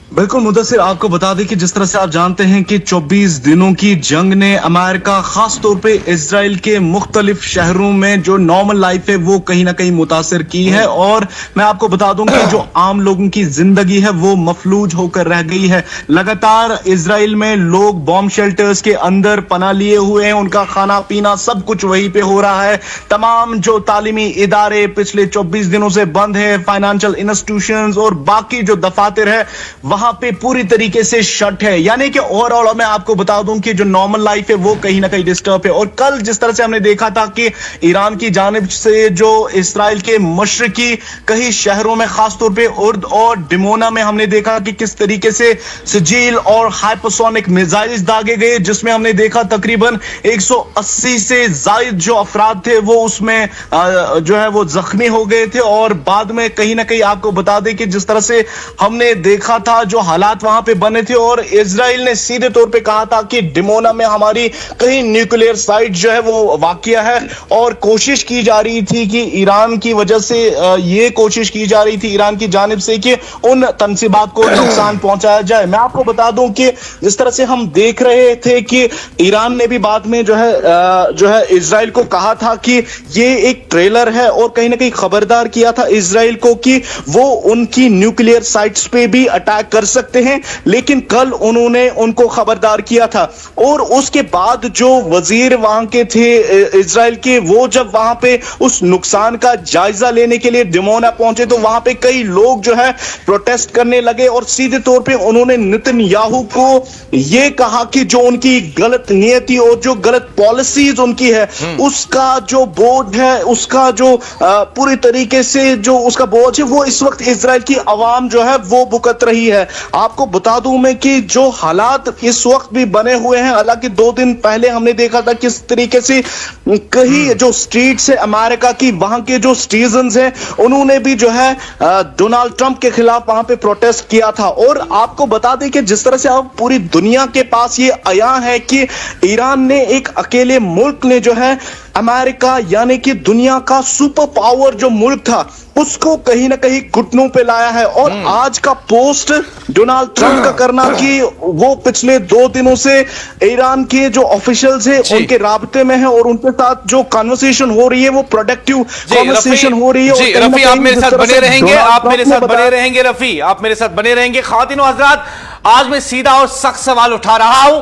बिल्कुल मुदस्सिर, आपको बता दें कि जिस तरह से आप जानते हैं कि 24 दिनों की जंग ने अमेरिका खास तौर पे इजराइल के मुख्तलिफ शहरों में जो नॉर्मल लाइफ है वो कहीं ना कहीं मुतासिर की है। और मैं आपको बता दूं कि जो आम लोगों की जिंदगी है वो मफलूज होकर रह गई है। लगातार इजराइल में लोग बॉम्ब शेल्टर्स के अंदर पनाह लिए हुए हैं, उनका खाना पीना सब कुछ वहीं पे हो रहा है। तमाम जो तालीमी इदारे पिछले 24 दिनों से बंद है, फाइनेंशियल इंस्टीट्यूशंस और बाकी जो दफातर है वहां पे पूरी तरीके से शट है। यानी कि ओवरऑल मैं आपको बता दूं कि जो नॉर्मल लाइफ है वो कहीं ना कहीं डिस्टर्ब है। और कल जिस तरह से हमने देखा था कि ईरान की जानिब से जो इस्राइल के मशरकी कई शहरों में खासतौर पे उर्द और डिमोना में हमने देखा कि किस तरीके से सिजील और हाइपरसोनिक मिसाइल्स दागे गए, जिसमें हमने देखा तकरीबन 180 से जायद जो अफराद थे वो उसमें जो है वो जख्मी हो गए थे। और बाद में कहीं ना कहीं आपको बता दें कि जिस तरह से हमने देखा था जो हालात वहां पे बने थे, और इजराइल ने सीधे तौर पे कहा था कि डिमोना में हमारी कई न्यूक्लियर साइट जो है वो वाकिया है। और कोशिश की जा रही थी कि ईरान की वजह से ये कोशिश की जा रही थी ईरान की जानिब से कि उन तनसीबात को नुकसान पहुंचाया जाए। मैं आपको बता दूं कि जिस तरह से हम देख रहे थे कि ईरान ने भी बाद में जो है इजराइल को कहा था कि ये एक ट्रेलर है, और कहीं ना कहीं खबरदार किया था इजराइल को कि वो उनकी न्यूक्लियर साइट्स पे भी अटैक कर सकते हैं। लेकिन कल उन्होंने उनको खबरदार किया था। और उसके बाद जो वजीर वहां के थे इजराइल के, वो जब वहां पे उस नुकसान का जायजा लेने के लिए डिमोना पहुंचे तो वहां पे कई लोग जो है प्रोटेस्ट करने लगे, और सीधे तौर पे उन्होंने नेतन्याहू को यह कहा कि जो उनकी गलत नीयति और जो गलत पॉलिसीज उनकी है उसका जो बोझ है, उसका जो पूरी तरीके से जो उसका बोझ है वो इस वक्त इजराइल की आवाम जो है वो भुगत रही है। आपको बता दूं मैं कि जो हालात इस वक्त भी बने हुए हैं, हालांकि 2 दिन पहले हमने देखा था किस तरीके से कई जो स्ट्रीट्स है अमेरिका की, वहां के जो सिटीजन्स हैं उन्होंने भी जो है डोनाल्ड ट्रंप के खिलाफ वहां पे प्रोटेस्ट किया था। और आपको बता दें कि जिस तरह से अब पूरी दुनिया के पास ये आया है कि ईरान ने एक अकेले मुल्क ने जो है अमेरिका यानी कि दुनिया का सुपर पावर जो मुल्क था उसको कहीं ना कहीं घुटनों पे लाया है। और आज का पोस्ट डोनाल्ड ट्रंप का करना कि वो पिछले 2 दिनों से ईरान के जो ऑफिशियल्स हैं उनके राब्ते में है और उनके साथ जो कन्वर्सेशन हो रही है वो प्रोडक्टिव कन्वर्सेशन हो रही है।
जी रफी, आप मेरे साथ बने रहेंगे, आप मेरे साथ बने रहेंगे रफी, आप मेरे साथ बने रहेंगे। ख्वातीन और हज़रात, आज मैं सीधा और सख्त सवाल उठा रहा हूं,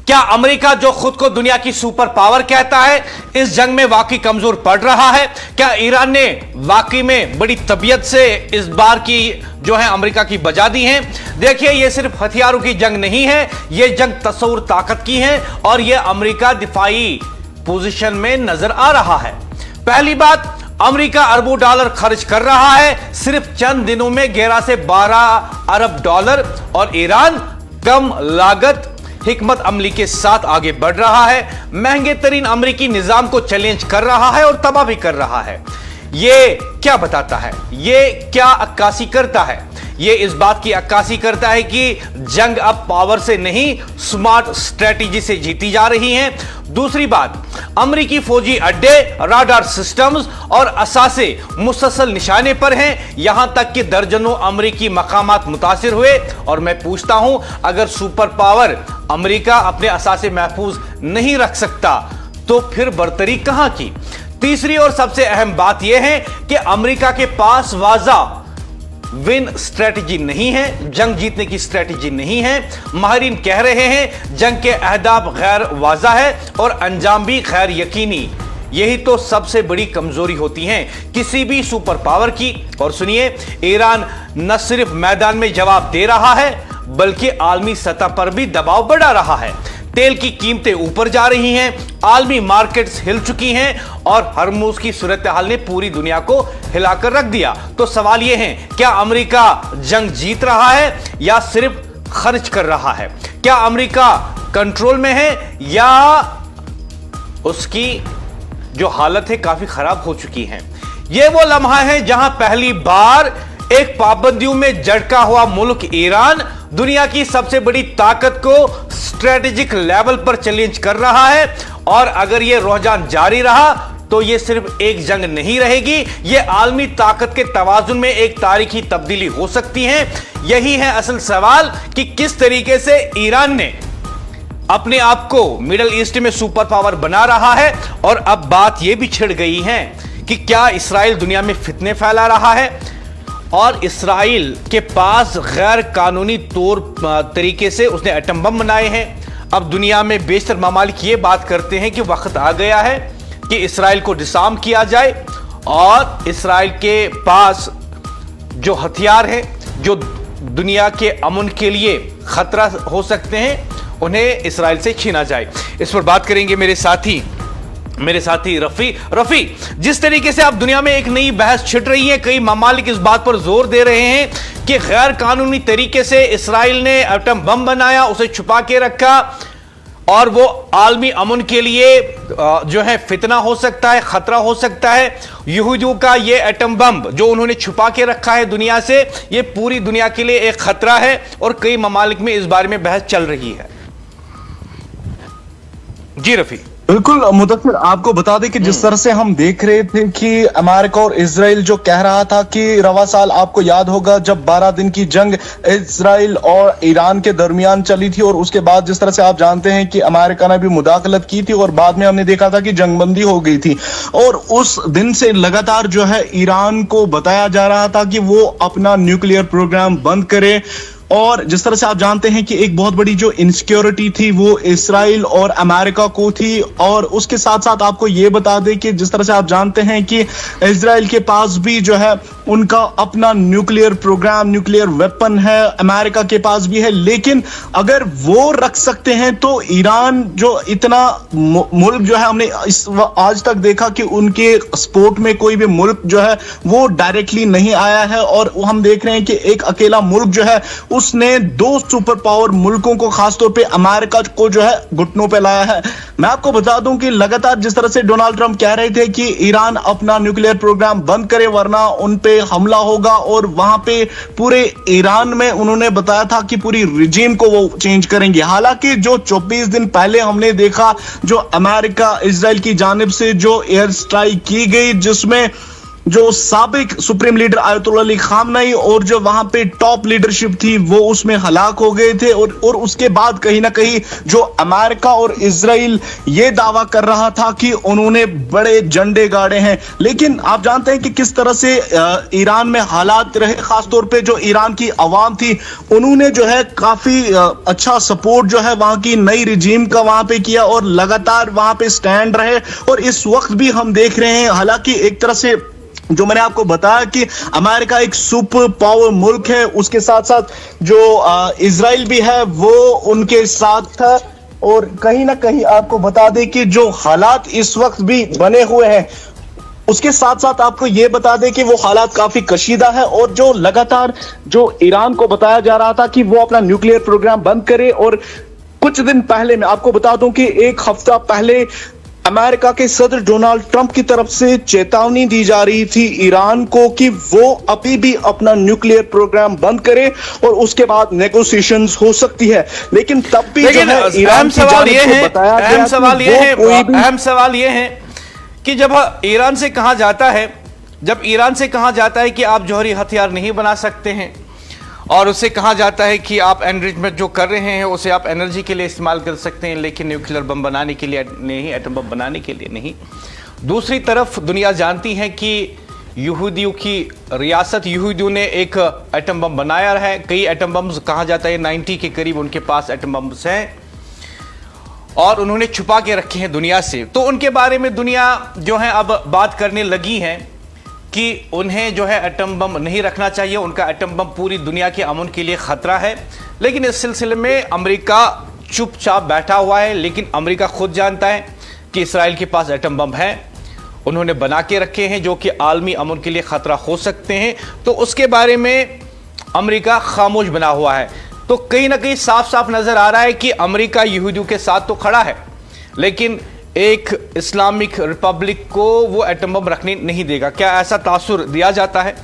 क्या अमेरिका जो खुद को दुनिया की सुपर पावर कहता है इस जंग में वाकई कमजोर पड़ रहा है? क्या ईरान ने वाकई में बड़ी तबीयत से इस बार की जो है अमेरिका की बजा दी है? देखिए, यह सिर्फ हथियारों की जंग नहीं है, यह जंग तस्वुर ताकत की है और यह अमेरिका दिफाई पोजीशन में नजर आ रहा है। पहली बात, अमेरिका अरबों डॉलर खर्च कर रहा है सिर्फ चंद दिनों में 11 से 12 अरब डॉलर, और ईरान कम लागत हिकमत अमली के साथ आगे बढ़ रहा है, महंगे तरीन अमेरिकी निजाम को चैलेंज कर रहा है और तबाह भी कर रहा है। यह क्या बताता है? यह क्या अक्कासी करता है? यह इस बात की अक्कासी करता है कि जंग अब पावर से नहीं स्मार्ट स्ट्रेटेजी से जीती जा रही है। दूसरी बात, अमेरिकी फौजी अड्डे, राडार सिस्टम्स और असासे मुसलसल निशाने पर हैं, यहां तक कि दर्जनों अमेरिकी मकामात मुतासिर हुए। और मैं पूछता हूं, अगर सुपर पावर अमेरिका अपने असासे महफूज नहीं रख सकता तो फिर बरतरी कहां की? तीसरी और सबसे अहम बात यह है कि अमेरिका के पास वाज़ा विन स्ट्रेटजी नहीं है, जंग जीतने की स्ट्रेटजी नहीं है। माहिरीन कह रहे हैं जंग के अहदाफ गैर वाज़ा है और अंजाम भी गैर यकीनी। यही तो सबसे बड़ी कमजोरी होती है किसी भी सुपर पावर की। और सुनिए, ईरान न सिर्फ मैदान में जवाब दे रहा है बल्कि आलमी सतह पर भी दबाव बढ़ा रहा है। तेल की कीमतें ऊपर जा रही हैं, आलमी मार्केट्स हिल चुकी हैं और हरमुज की सूरत हाल ने पूरी दुनिया को हिलाकर रख दिया। तो सवाल यह है, क्या अमेरिका जंग जीत रहा है या सिर्फ खर्च कर रहा है? क्या अमेरिका कंट्रोल में है या उसकी जो हालत है काफी खराब हो चुकी है? यह वो लम्हा है जहां पहली बार एक पाबंदियों में झटका हुआ मुल्क ईरान दुनिया की सबसे बड़ी ताकत को स्ट्रेटेजिक लेवल पर चैलेंज कर रहा है। और अगर यह रुझान जारी रहा तो ये सिर्फ एक जंग नहीं रहेगी, ये आलमी ताकत के तवाजुन में एक तारीखी तब्दीली हो सकती है। यही है असल सवाल कि किस तरीके से ईरान ने अपने आप को मिडिल ईस्ट में सुपर पावर बना रहा है। और अब बात यह भी छिड़ गई है कि क्या इसराइल दुनिया में फितने फैला रहा है, और इसराइल के पास गैर कानूनी तरीके से उसने एटम बम बनाए हैं। अब दुनिया में बेशतर ममालिक ये बात करते हैं कि वक्त आ गया है कि इसराइल को डिसार्म किया जाए, और इसराइल के पास जो हथियार हैं जो दुनिया के अमन के लिए खतरा हो सकते हैं, उन्हें इसराइल से छीना जाए। इस पर बात करेंगे मेरे साथी रफी। जिस तरीके से अब दुनिया में एक नई बहस छिड़ रही है, कई ममालिक इस बात पर जोर दे रहे हैं कि गैर कानूनी तरीके से इसराइल ने एटम बम बनाया, उसे छुपा के रखा, और वो आलमी अमन के लिए जो है फितना हो सकता है, खतरा हो सकता है। यहूदियों का ये एटम बम जो उन्होंने छुपा के रखा है दुनिया से, ये पूरी दुनिया के लिए एक खतरा है, और कई ममालिक में इस बारे में बहस चल रही है। जी रफी।
बिल्कुल मुदस्सिर, आपको बता दें कि जिस तरह से हम देख रहे थे कि अमेरिका और इजराइल जो कह रहा था कि रवा साल आपको याद होगा जब 12 दिन की जंग इजराइल और ईरान के दरमियान चली थी, और उसके बाद जिस तरह से आप जानते हैं कि अमेरिका ने भी मुदाखलत की थी, और बाद में हमने देखा था कि जंगबंदी हो गई थी। और उस दिन से लगातार जो है ईरान को बताया जा रहा था कि वो अपना न्यूक्लियर प्रोग्राम बंद करे। और जिस तरह से आप जानते हैं कि एक बहुत बड़ी जो इनसिक्योरिटी थी वो इसराइल और अमेरिका को थी। और उसके साथ साथ आपको ये बता दें कि जिस तरह से आप जानते हैं कि इसराइल के पास भी जो है उनका अपना न्यूक्लियर प्रोग्राम, न्यूक्लियर वेपन है, अमेरिका के पास भी है। लेकिन अगर वो रख सकते हैं तो ईरान जो इतना मुल्क जो है, हमने आज तक देखा कि उनके सपोर्ट में कोई भी मुल्क जो है वो डायरेक्टली नहीं आया है। और हम देख रहे हैं कि एक अकेला मुल्क जो है उसने 2 सुपर पावर मुल्कों को, खासतौर पे अमेरिका को जो है घुटनों पे लाया है। मैं आपको बता दूं कि लगातार जिस तरह से डोनाल्ड ट्रंप कह रहे थे कि ईरान अपना न्यूक्लियर प्रोग्राम बंद करे वरना उन पे हमला होगा, और वहां पे पूरे ईरान में उन्होंने बताया था कि पूरी रिजीम को वो चेंज करेंगे। हालांकि जो 24 दिन पहले हमने देखा जो अमेरिका इजराइल की जानिब से जो एयर स्ट्राइक की गई, जिसमें जो साबिक supreme leader Ayatollah Ali Khamenei और जो वहां पे टॉप लीडरशिप थी वो उसमें हलाक हो गए थे। और उसके बाद कहीं ना कहीं जो अमेरिका और इजराइल ये दावा कर रहा था कि उन्होंने बड़े झंडे गाड़े हैं। लेकिन आप जानते हैं कि किस तरह से ईरान में हालात रहे, खासतौर पे जो ईरान की आवाम थी उन्होंने जो है काफी अच्छा सपोर्ट जो है वहां की नई रिजीम का वहां पे किया, और लगातार वहां पे स्टैंड रहे। और इस वक्त भी हम देख रहे हैं, हालांकि एक तरह से जो मैंने आपको बताया कि अमेरिका एक सुपर पावर मुल्क है, उसके साथ साथ जो इजराइल भी है वो उनके साथ था। और कहीं ना कहीं आपको बता दें कि जो हालात इस वक्त भी बने हुए हैं, उसके साथ साथ आपको यह बता दें कि वो हालात काफी कशीदा है। और जो लगातार जो ईरान को बताया जा रहा था कि वो अपना न्यूक्लियर प्रोग्राम बंद करे, और कुछ दिन पहले मैं आपको बता दूं कि 1 हफ्ता पहले अमेरिका के सदर डोनाल्ड ट्रंप की तरफ से चेतावनी दी जा रही थी ईरान को कि वो अभी भी अपना न्यूक्लियर प्रोग्राम बंद करे, और उसके बाद नेगोशिएशंस हो सकती है। लेकिन तब भी जो है ईरान की जानिब से बताया गया,
अहम सवाल ये है कि जब ईरान से कहा जाता है कि आप जौहरी हथियार नहीं बना सकते हैं, और उससे कहा जाता है कि आप एनरिचमेंट जो कर रहे हैं उसे आप एनर्जी के लिए इस्तेमाल कर सकते हैं, लेकिन न्यूक्लियर बम बनाने के लिए नहीं, एटम बम बनाने के लिए नहीं। दूसरी तरफ दुनिया जानती है कि यहूदियों की रियासत, यहूदियों ने एक एटम बम बनाया है। कई एटम बम्स, कहा जाता है 90 के करीब उनके पास एटम बम्स हैं, और उन्होंने छुपा के रखे हैं दुनिया से। तो उनके बारे में दुनिया जो है अब बात करने लगी है कि उन्हें जो है एटम बम नहीं रखना चाहिए, उनका एटम बम पूरी दुनिया के अमन के लिए खतरा है। लेकिन इस सिलसिले में अमेरिका चुपचाप बैठा हुआ है। लेकिन अमेरिका खुद जानता है कि इसराइल के पास एटम बम है, उन्होंने बना के रखे हैं, जो कि आलमी अमन के लिए खतरा हो सकते हैं। तो उसके बारे में अमेरिका खामोश बना हुआ है। तो कहीं ना कहीं साफ साफ नजर आ रहा है कि अमेरिका यहूदियों के साथ तो खड़ा है, लेकिन एक इस्लामिक रिपब्लिक को वो एटम बम रखने नहीं देगा। क्या ऐसा तासुर दिया जाता है?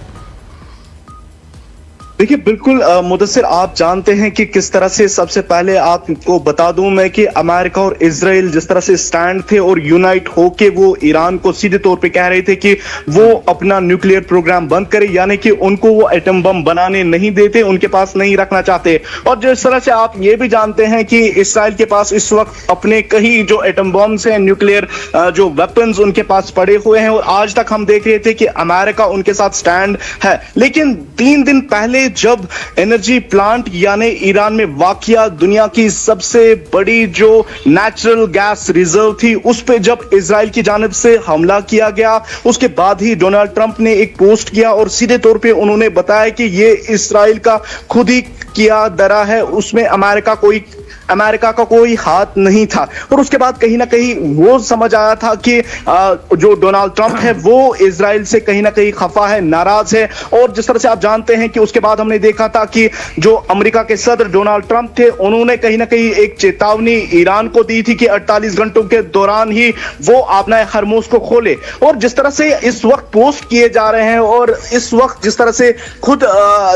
देखिए बिल्कुल मुदस्सिर, आप जानते हैं कि किस तरह से, सबसे पहले आपको बता दूं मैं कि अमेरिका और इजराइल जिस तरह से स्टैंड थे और यूनाइट होके वो ईरान को सीधे तौर पे कह रहे थे कि वो अपना न्यूक्लियर प्रोग्राम बंद करे, यानी कि उनको वो एटम बम बनाने नहीं देते, उनके पास नहीं रखना चाहते। और जिस तरह से आप ये भी जानते हैं कि इसराइल के पास इस वक्त अपने कई जो एटम बम्स हैं, न्यूक्लियर जो वेपन्स उनके पास पड़े हुए हैं, और आज तक हम देख रहे थे कि अमेरिका उनके साथ स्टैंड है। लेकिन 3 दिन पहले जब एनर्जी प्लांट यानी ईरान में वाकिया दुनिया की सबसे बड़ी जो नेचुरल गैस रिजर्व थी, उस पे जब इजराइल की जानिब से हमला किया गया, उसके बाद ही डोनाल्ड ट्रंप ने एक पोस्ट किया और सीधे तौर पे उन्होंने बताया कि ये इजराइल का खुद ही किया डरा है, उसमें अमेरिका का कोई हाथ नहीं था। और उसके बाद कहीं ना कहीं वो समझ आया था कि जो डोनाल्ड ट्रंप है वो इजराइल से कहीं ना कहीं खफा है, नाराज है। और जिस तरह से आप जानते हैं कि उसके बाद हमने देखा था कि जो अमेरिका के सदर डोनाल्ड ट्रंप थे, उन्होंने कहीं ना कहीं एक चेतावनी ईरान को दी थी कि 48 घंटों के दौरान ही वो अपना हरमुज को खोले। और जिस तरह से इस वक्त पोस्ट किए जा रहे हैं, और इस वक्त जिस तरह से खुद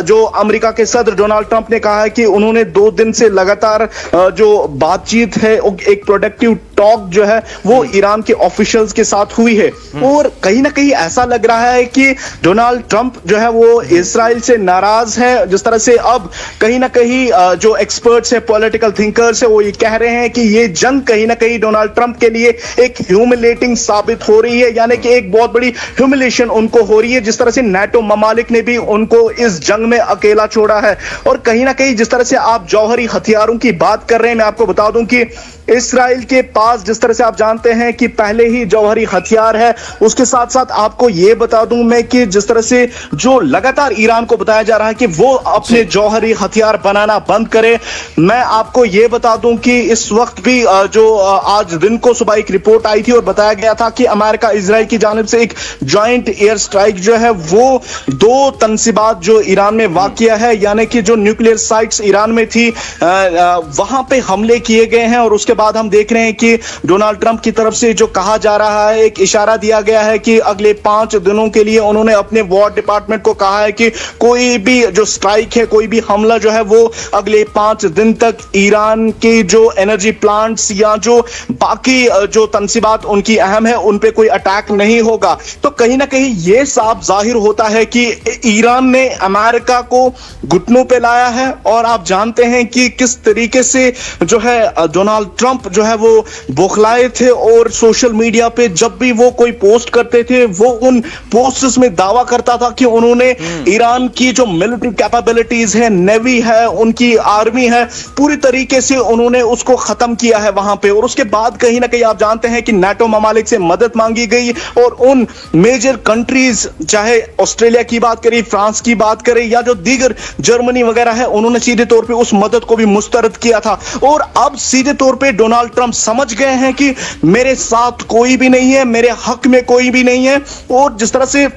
जो अमेरिका के सदर डोनाल्ड ट्रंप ने कहा है कि उन्होंने 2 दिन से लगातार जो बातचीत है, एक प्रोडक्टिव टॉक जो है वो ईरान के ऑफिशियल्स के साथ हुई है। और कहीं ना कहीं ऐसा लग रहा है कि डोनाल्ड ट्रंप जो है वो इजराइल से नाराज है। जिस तरह से अब कहीं ना कहीं जो एक्सपर्ट्स है, पॉलिटिकल थिंकर्स है, वो ये कह रहे हैं कि ये जंग कहीं ना कहीं डोनाल्ड ट्रंप के लिए एक ह्यूमिलेटिंग साबित हो रही है, यानी कि एक बहुत बड़ी ह्यूमिलेशन उनको हो रही है। जिस तरह से नाटो ममालिक ने भी उनको इस जंग में अकेला छोड़ा है। और कहीं ना कहीं जिस तरह से आप जौहरी हथियारों की बात कर रहे हैं, मैं आपको बता दूं कि इस्राइल के पास जिस तरह से आप जानते हैं कि पहले ही जौहरी हथियार है। उसके साथ साथ आपको यह बता दूं मैं कि जिस तरह से जो लगातार ईरान को बताया जा रहा है कि वो अपने जौहरी हथियार बनाना बंद करे, मैं आपको यह बता दूं कि इस वक्त भी जो आज दिन को सुबह एक रिपोर्ट आई थी और बताया गया था कि अमेरिका इजराइल की जानिब से एक जॉइंट एयर स्ट्राइक जो है वो 2 तनसीबात जो ईरान में वाकिया है, यानी कि जो न्यूक्लियर साइट्स ईरान में थी, वहां पे हमले किए गए हैं। और उसके बाद हम देख रहे हैं कि डोनाल्ड ट्रंप की तरफ से जो कहा जा रहा है, एक इशारा दिया गया है कि अगले 5 दिनों के लिए उन्होंने अपने वॉर डिपार्टमेंट को कहा है कि कोई भी जो स्ट्राइक है, कोई भी हमला जो है वो अगले 5 दिन तक ईरान के जो एनर्जी प्लांट्स या जो बाकी जो तनसीबात उनकी अहम है उन पे कोई अटैक नहीं होगा। तो कहीं ना कहीं यह साफ जाहिर होता है कि ईरान ने अमेरिका को घुटनों पे लाया है। और आप जानते हैं कि किस तरीके से जो है डोनाल्ड ट्रंप जो है वो बौखलाए थे, और सोशल मीडिया पे जब भी वो कोई पोस्ट करते थे, वो उन पोस्ट्स में दावा करता था कि उन्होंने ईरान की जो मिलिट्री कैपेबिलिटीज है, नेवी है, उनकी आर्मी है, पूरी तरीके से उन्होंने उसको खत्म किया है वहां पे। और उसके बाद कहीं ना कहीं आप जानते हैं कि नाटो ममालिक से मदद मांगी गई, और उन मेजर कंट्रीज, चाहे ऑस्ट्रेलिया की बात करें, फ्रांस की बात करें, या जो दीगर जर्मनी वगैरह है, उन्होंने सीधे तौर पे उस मदद को भी मुस्तरद किया था। और अब सीधे तौर पे डोनाल्ड ट्रंप समझ गए हैं कि मेरे साथ कोई भी नहीं है, मेरे हक में कोई भी नहीं है। और जिस तरह से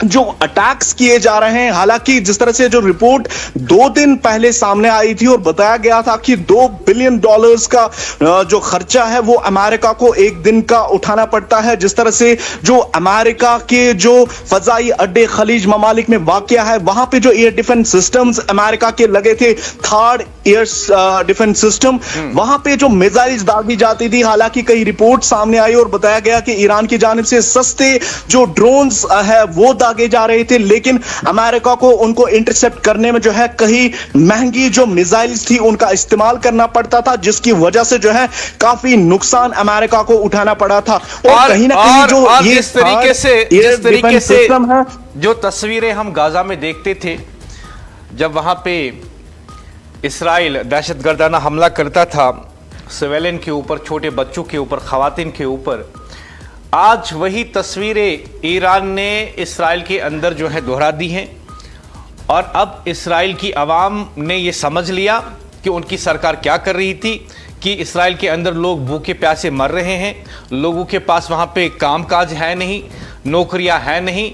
जो अटैक्स किए जा रहे हैं, हालांकि जिस तरह से जो रिपोर्ट 2 दिन पहले सामने आई थी और बताया गया था कि $2 बिलियन का जो खर्चा है वो अमेरिका को एक दिन का उठाना पड़ता है। जिस तरह से जो अमेरिका के जो फजाई अड्डे खलीज ममालिक में वाक़या है, वहां पे जो एयर डिफेंस सिस्टम्स अमेरिका के लगे थे, 3rd एयर डिफेंस सिस्टम, वहां पे जो मिसाइल्स दागी जाती थी, हालांकि कई रिपोर्ट सामने आई और बताया गया कि ईरान की जानिब से सस्ते जो ड्रोन्स है वो दागे जा रहे थे, लेकिन अमेरिका को उनको इंटरसेप्ट करने में जो है कहीं महंगी जो मिसाइल्स थी उनका इस्तेमाल करना पड़ता था, जिसकी वजह से जो है काफी नुकसान अमेरिका को उठाना पड़ा था। और कहीं ना कहीं जो ये
जिस तरीके से है, जो तस्वीरें हम गाजा में देखते थे जब वहां पे इसराइल दहशतगर्दाना हमला करता था सिविलियन के ऊपर, छोटे बच्चों के ऊपर, खवातीन के ऊपर, आज वही तस्वीरें ईरान ने इसराइल के अंदर जो है दोहरा दी हैं। और अब इसराइल की आवाम ने ये समझ लिया कि उनकी सरकार क्या कर रही थी, कि इसराइल के अंदर लोग भूखे प्यासे मर रहे हैं, लोगों के पास वहाँ पे कामकाज है नहीं, नौकरियाँ हैं नहीं,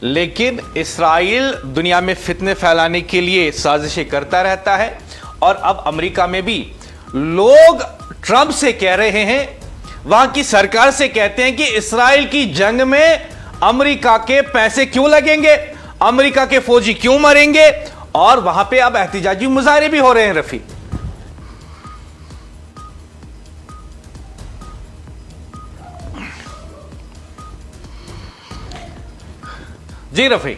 लेकिन इसराइल दुनिया में फितने फैलाने के लिए साजिशें करता रहता है। और अब अमेरिका में भी लोग ट्रंप से कह रहे हैं, वहां की सरकार से कहते हैं कि इसराइल की जंग में अमेरिका के पैसे क्यों लगेंगे, अमेरिका के फौजी क्यों मरेंगे, और वहां पे अब एहतिजाजी मुजाहरे भी हो रहे हैं रफी। जी रफी।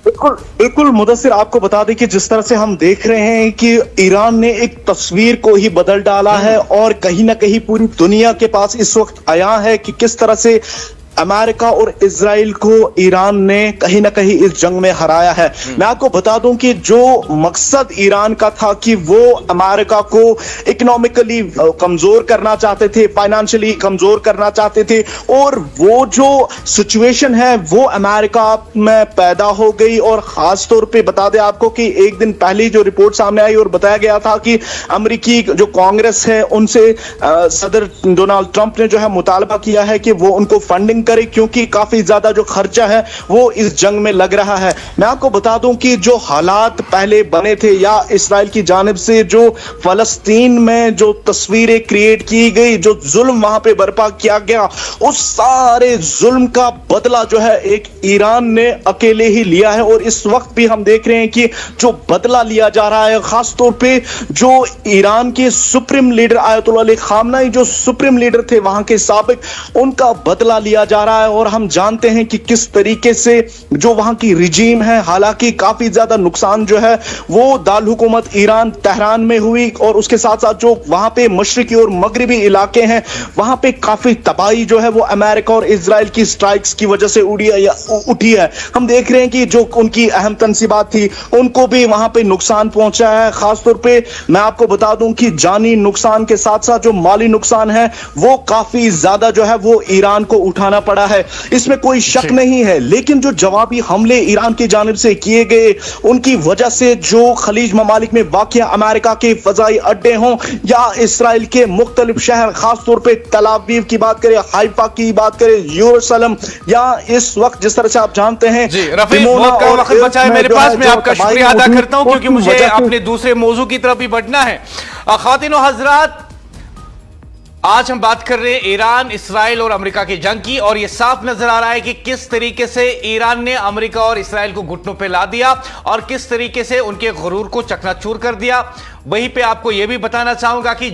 बिल्कुल बिल्कुल मुदस्सिर, आपको बता दें कि जिस तरह से हम देख रहे हैं कि ईरान ने एक तस्वीर को ही बदल डाला है और कहीं ना कहीं पूरी दुनिया के पास इस वक्त आया है कि किस तरह से अमेरिका और इजराइल को ईरान ने कहीं ना कहीं इस जंग में हराया है। मैं आपको बता दूं कि जो मकसद ईरान का था कि वो अमेरिका को इकोनॉमिकली कमजोर करना चाहते थे, फाइनेंशियली कमजोर करना चाहते थे, और वो जो सिचुएशन है वो अमेरिका में पैदा हो गई। और खास तौर पे बता दें आपको कि एक दिन पहले जो रिपोर्ट सामने आई और बताया गया था कि अमेरिकी जो कांग्रेस है उनसे सदर डोनाल्ड ट्रंप ने जो है मुतालबा किया है कि वो उनको फंडिंग करे, क्योंकि काफी ज्यादा जो खर्चा है वो इस जंग में लग रहा है। मैं आपको बता दूं कि जो हालात पहले बने थे या इस्राइल की जानिब से जो फलस्तीन में जो तस्वीरें क्रिएट की गई, जो जुल्म वहां पे बर्पा किया गया, उस सारे जुल्म का बदला जो है एक ईरान ने अकेले ही लिया है। और इस वक्त भी हम देख रहे हैं कि जो बदला लिया जा रहा है, खासतौर पे जो ईरान के supreme leader Ayatollah Ali Khamenei जो सुप्रीम लीडर थे वहां के साबिक, उनका बदला लिया जा रहा है। और हम जानते हैं कि किस तरीके से जो वहां की रिजीम है, हालांकि काफी ज्यादा नुकसान जो है वो दाल हुकूमत ईरान तेहरान में हुई, और उसके साथ साथ जो वहां पे मशरिकी और मगरिबी इलाके हैं वहां पे काफी तबाही जो है वो अमेरिका और इजराइल की स्ट्राइक्स की वजह से उठी है। हम देख रहे हैं कि जो उनकी अहम तंसीबात थी उनको भी वहां पे नुकसान पहुंचा है। खासतौर पे मैं आपको बता दूं कि जानी नुकसान के साथ साथ जो माली नुकसान है वो काफी ज्यादा जो है वो ईरान को उठाना पड़ा है, इसमें कोई शक नहीं है। लेकिन जो जवाबी हमले ईरान की जानिब से किए गए, उनकी वजह से जो खलीज ममालिक में वाक़िया अमेरिका के फजाई अड्डे हों या इसराइल के मुख्तलिफ शहर, खासतौर पर तल अवीव की बात करें, हाइफा की बात करें, यरूशलेम, या इस वक्त जिस तरह से आप जानते हैं
वक्त बचा है मेरे पास, मैं आपका शुक्रिया अदा करता हूं क्योंकि मुझे अपने दूसरे मौजू की तरफ भी बढ़ना है। ख्वातीन और हजरात, आज हम बात कर रहे हैं ईरान, इसराइल और अमेरिका की जंग की, और यह साफ नजर आ रहा है कि किस तरीके से ईरान ने अमेरिका और इसराइल को घुटनों पे ला दिया और किस तरीके से उनके गुरूर को चकनाचूर कर दिया। वहीं पे आपको यह भी बताना चाहूंगा कि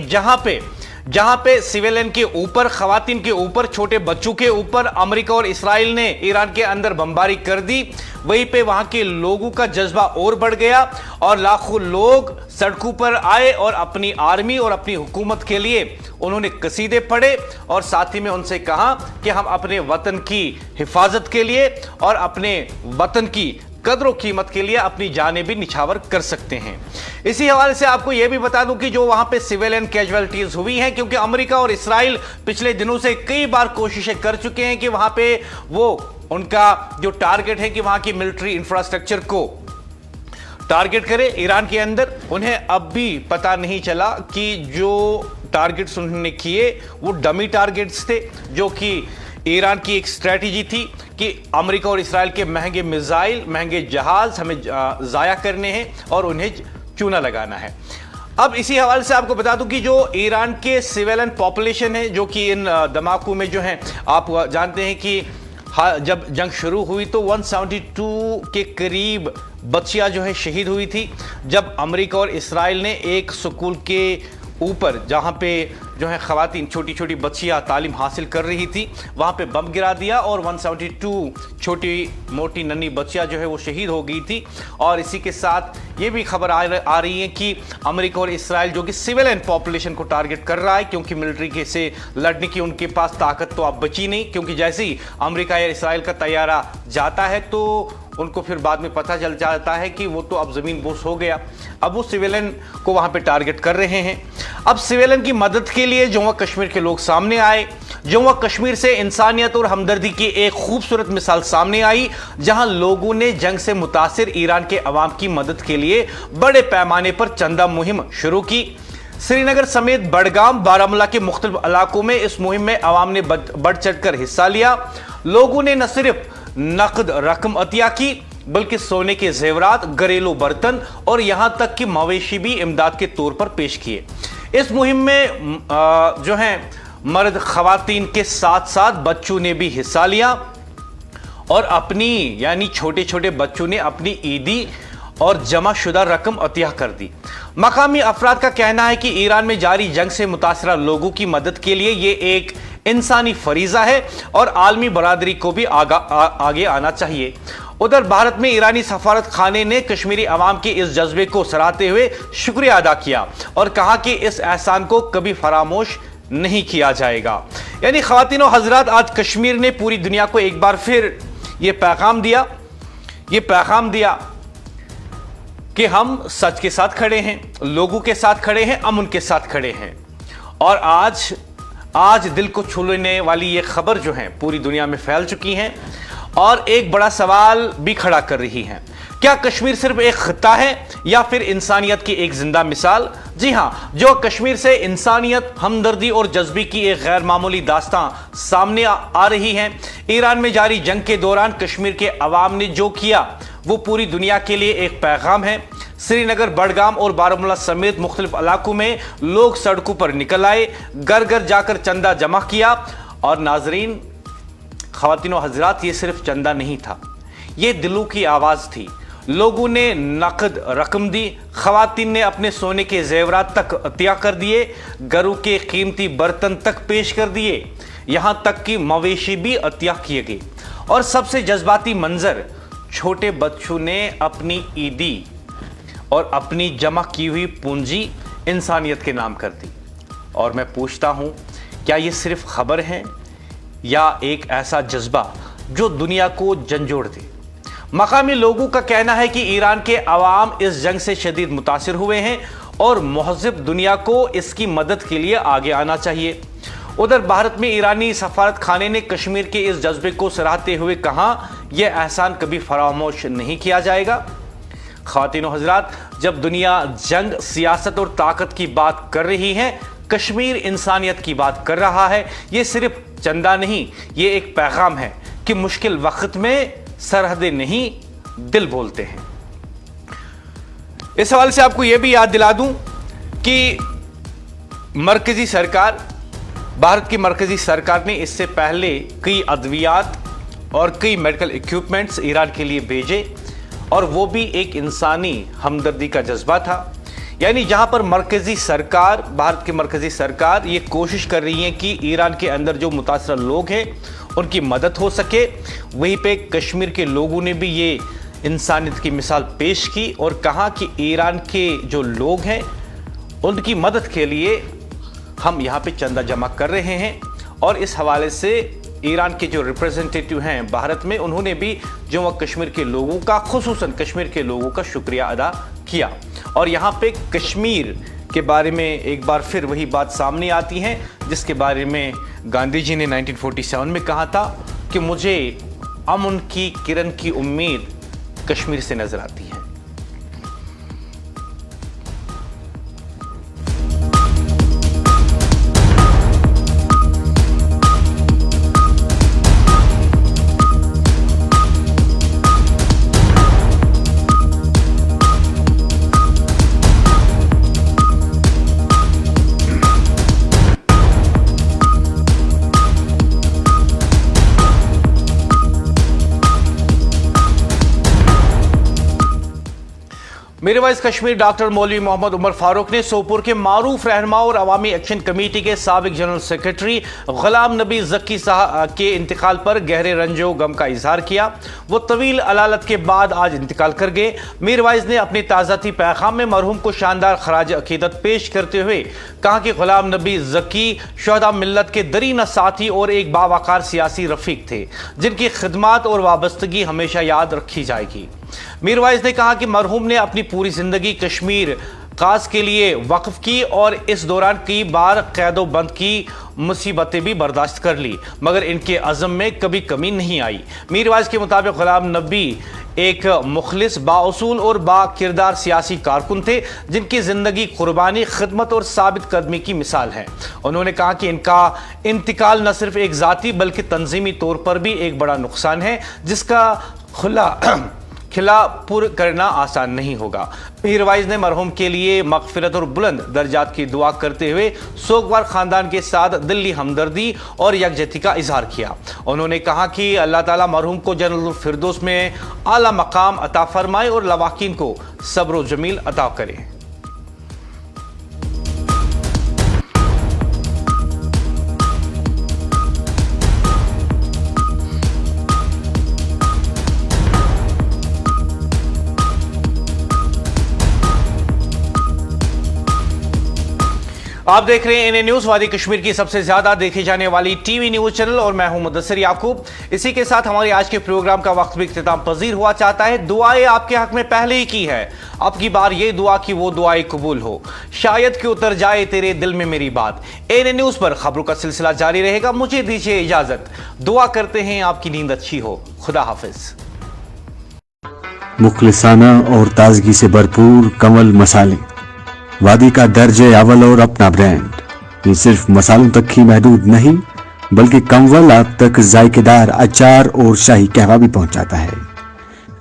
जहां पे सिविलियन के ऊपर, खवातीन के ऊपर, छोटे बच्चों के ऊपर अमेरिका और इसराइल ने ईरान के अंदर बमबारी कर दी, वहीं पे वहां के लोगों का जज्बा और बढ़ गया और लाखों लोग सड़कों पर आए और अपनी आर्मी और अपनी हुकूमत के लिए उन्होंने कसीदे पढ़े और साथ ही में उनसे कहा कि हम अपने वतन की हिफाजत के लिए और अपने वतन की कदर कीमत के लिए अपनी जानें भी निछावर कर सकते हैं। इसी हवाले से आपको यह भी बता दूं कि जो वहां पे सिविलियन कैजुअलिटीज हुई हैं, क्योंकि अमेरिका और इसराइल पिछले दिनों से कई बार कोशिशें कर चुके हैं कि वहां पे वो उनका जो टारगेट है कि वहां की मिलिट्री इंफ्रास्ट्रक्चर को टारगेट करे ईरान के अंदर। उन्हें अब भी पता नहीं चला कि जो टारगेट्स उन्होंने किए वो डमी टारगेट्स थे, जो कि ईरान की एक स्ट्रेटजी थी कि अमेरिका और इसराइल के महंगे मिसाइल, महंगे जहाज हमें ज़ाया करने हैं और उन्हें चूना लगाना है। अब इसी हवाले से आपको बता दूं कि जो ईरान के सिविलियन पॉपुलेशन है, जो कि इन धमाकों में जो है, आप जानते हैं कि जब जंग शुरू हुई तो 172 के करीब बच्चियां जो है शहीद हुई थी, जब अमेरिका और इसराइल ने एक स्कूल के ऊपर, जहां पे जो है खवातीन, छोटी छोटी बच्चियां तालीम हासिल कर रही थी, वहां पे बम गिरा दिया और 172 छोटी मोटी नन्ही बच्चियां जो है वो शहीद हो गई थी। और इसी के साथ ये भी खबर आ रही है कि अमेरिका और इसराइल जो कि सिविलियन पॉपुलेशन को टारगेट कर रहा है, क्योंकि मिलिट्री के से लड़ने की उनके पास ताकत तो अब बची नहीं, क्योंकि जैसे ही अमेरिका या इसराइल का तैयारा जाता है तो उनको फिर बाद में पता चल जाता है कि वो तो अब जमीन बोस हो गया। अब वो सिविलियन को वहां पे टारगेट कर रहे हैं। अब सिविलियन की मदद के लिए जम्मू कश्मीर के लोग सामने आए। जम्मू कश्मीर से इंसानियत और हमदर्दी की एक खूबसूरत मिसाल सामने आई, जहां लोगों ने जंग से मुतासिर ईरान के अवाम की मदद के लिए बड़े पैमाने पर चंदा मुहिम शुरू की। श्रीनगर समेत बडगाम, बारामूला के मुख्तलिफ इलाकों में इस मुहिम में अवाम ने बढ़ चढ़कर हिस्सा लिया। लोगों ने न सिर्फ नकद रकम अतिया की, बल्कि सोने के जेवरात, घरेलू बर्तन और यहां तक कि मवेशी भी इमदाद के तौर पर पेश किए। इस मुहिम में जो है मर्द खवातीन के साथ साथ बच्चों ने भी हिस्सा लिया और अपनी, यानी छोटे छोटे बच्चों ने अपनी ईदी और जमाशुदा रकम अतिया कर दी। मकामी अफराद का कहना है कि ईरान में जारी जंग से मुतासरा लोगों की मदद के लिए यह एक इंसानी फरीजा है और आलमी बरादरी को भी आगे आना चाहिए। उधर भारत में ईरानी सफारत खाने ने कश्मीरी अवाम के इस जज्बे को सराहते हुए शुक्रिया अदा किया और कहा कि इस एहसान को कभी फरामोश नहीं किया जाएगा। यानी ख्वातीन और हजरात, आज कश्मीर ने पूरी दुनिया को एक बार फिर यह पैगाम दिया कि हम सच के साथ खड़े हैं, लोगों के साथ खड़े हैं, अमन के साथ खड़े हैं। और आज दिल को छू लेने वाली ये खबर जो है पूरी दुनिया में फैल चुकी हैं और एक बड़ा सवाल भी खड़ा कर रही हैं। क्या कश्मीर सिर्फ एक खिता है या फिर इंसानियत की एक जिंदा मिसाल? जी हां, जो कश्मीर से इंसानियत, हमदर्दी और जज्बे की एक गैर मामूली दास्तां सामने आ रही है। ईरान में जारी जंग के दौरान कश्मीर के अवाम ने जो किया वो पूरी दुनिया के लिए एक पैगाम है। श्रीनगर, बडगाम और बारामूला समेत मुख्तलिफ इलाकों में लोग सड़कों पर निकल आए, घर घर जाकर चंदा जमा किया। और नाजरीन, ख्वातीन और हजरात, ये सिर्फ चंदा नहीं था, ये दिलों की आवाज थी। लोगों ने नकद रकम दी, ख्वातीन ने अपने सोने के जेवरात तक अतिया कर दिए, घरों के कीमती बर्तन तक पेश कर दिए, यहां तक कि मवेशी भी अतिया किए गए। और सबसे जज्बाती मंजर, छोटे बच्चों ने अपनी ईदी और अपनी जमा की हुई पूंजी इंसानियत के नाम कर दी। और मैं पूछता हूं, क्या ये सिर्फ खबर है या एक ऐसा जज्बा जो दुनिया को झंझोड़ दे? मकामी लोगों का कहना है कि ईरान के अवाम इस जंग से शदीद मुतासिर हुए हैं और महज़िब दुनिया को इसकी मदद के लिए आगे आना चाहिए। उधर भारत में ईरानी सफारत खाने ने कश्मीर के इस जज्बे को सराहते हुए कहा, यह एहसान कभी फरामोश नहीं किया जाएगा। ख्वातीनो हजरात, जब दुनिया जंग, सियासत और ताकत की बात कर रही है, कश्मीर इंसानियत की बात कर रहा है। यह सिर्फ चंदा नहीं, ये एक पैगाम है कि मुश्किल वक्त में सरहदें नहीं, दिल बोलते हैं। इस हवाले से आपको यह भी याद दिला दूं कि मरकजी सरकार, भारत की मरकजी सरकार ने इससे पहले कई अद्वियात और कई मेडिकल इक्विपमेंट्स ईरान के लिए भेजे और वो भी एक इंसानी हमदर्दी का जज्बा था। यानी जहां पर मरकजी सरकार, भारत की मरकजी सरकार ये कोशिश कर रही है कि ईरान के अंदर जो मुतासरा लोग हैं उनकी मदद हो सके, वहीं पे कश्मीर के लोगों ने भी ये इंसानियत की मिसाल पेश की और कहा कि ईरान के जो लोग हैं उनकी मदद के लिए हम यहाँ पे चंदा जमा कर रहे हैं। और इस हवाले से ईरान के जो रिप्रेजेंटेटिव हैं भारत में, उन्होंने भी जम्मू कश्मीर के लोगों का, खुसूसन कश्मीर के लोगों का शुक्रिया अदा किया। और यहाँ पे कश्मीर के बारे में एक बार फिर वही बात सामने आती है जिसके बारे में गांधी जी ने 1947 में कहा था कि मुझे अमन की किरण की उम्मीद कश्मीर से नजर आती है। मेरे वाइस कश्मीर डॉक्टर मौलवी मोहम्मद उमर फारूक ने सोपुर के मारूफ रहनुमा और अवामी एक्शन कमेटी के साबिक general secretary Ghulam Nabi jockey साहब के इंतकाल पर गहरे रंजो गम का इजहार किया। वो तवील अलालत के बाद आज इंतकाल कर गए। मीर वाइज ने अपने ताज़ाती पैगाम में मरहूम को शानदार खराज अकीदत पेश करते हुए कहा कि गुलाम नबी जक्की शुहदा मिल्लत के दरीना साथी और एक बावकार सियासी रफीक थे जिनकी खिदमत और वाबस्तगी हमेशा याद रखी जाएगी। मीर वाइज ने कहा कि मरहूम ने अपनी पूरी जिंदगी कश्मीर काज के लिए वक्फ की और इस दौरान कई बार कैदो बंद की मुसीबतें भी बर्दाश्त कर ली, मगर इनके अज़म में कभी कमी नहीं आई। मीर वाइज के मुताबिक गुलाम नबी एक मुखलिस, बाउसूल और बा किरदार सियासी कारकुन थे जिनकी जिंदगी कुर्बानी, खिदमत और साबित कदमी की मिसाल है। उन्होंने कहा कि इनका इंतकाल न सिर्फ एक जाती बल्कि तंजीमी तौर पर भी एक बड़ा नुकसान है जिसका खुला खिला पूरा करना आसान नहीं होगा। मीर वाइज ने मरहूम के लिए मगफिरत और बुलंद दर्जात की दुआ करते हुए सोगवार खानदान के साथ दिली हमदर्दी और यकजहती का इजहार किया। उन्होंने कहा कि अल्लाह ताला मरहूम को जन्नतुल फिरदौस में आला मकाम अता फरमाए और लवाकिन को सब्र व जमील अता करे। आप देख रहे हैं एनए न्यूज, वादी कश्मीर की सबसे ज्यादा देखे जाने वाली टीवी न्यूज चैनल, और मैं हूं मुदस्सिर याकूब। इसी के साथ हमारे आज के प्रोग्राम का वक्त भी इख्तिताम पजीर हुआ चाहता है। दुआएं आपके हक में पहले ही की है, अब की बार ये दुआ कि वो दुआएं कबूल हो, शायद कि उतर जाए तेरे दिल में मेरी बात। एनए न्यूज पर खबरों का सिलसिला जारी रहेगा। मुझे दीजिए इजाजत, दुआ करते हैं आपकी नींद अच्छी हो। खुदा हाफिज।
मुखलिसाना और ताजगी से भरपूर कंवल मसाले, वादी का दर्जे अव्वल और अपना ब्रांड। ये सिर्फ मसालों तक ही महदूद नहीं, बल्कि कंवल आप तक जायकेदार अचार और शाही कहवा भी पहुंचाता है।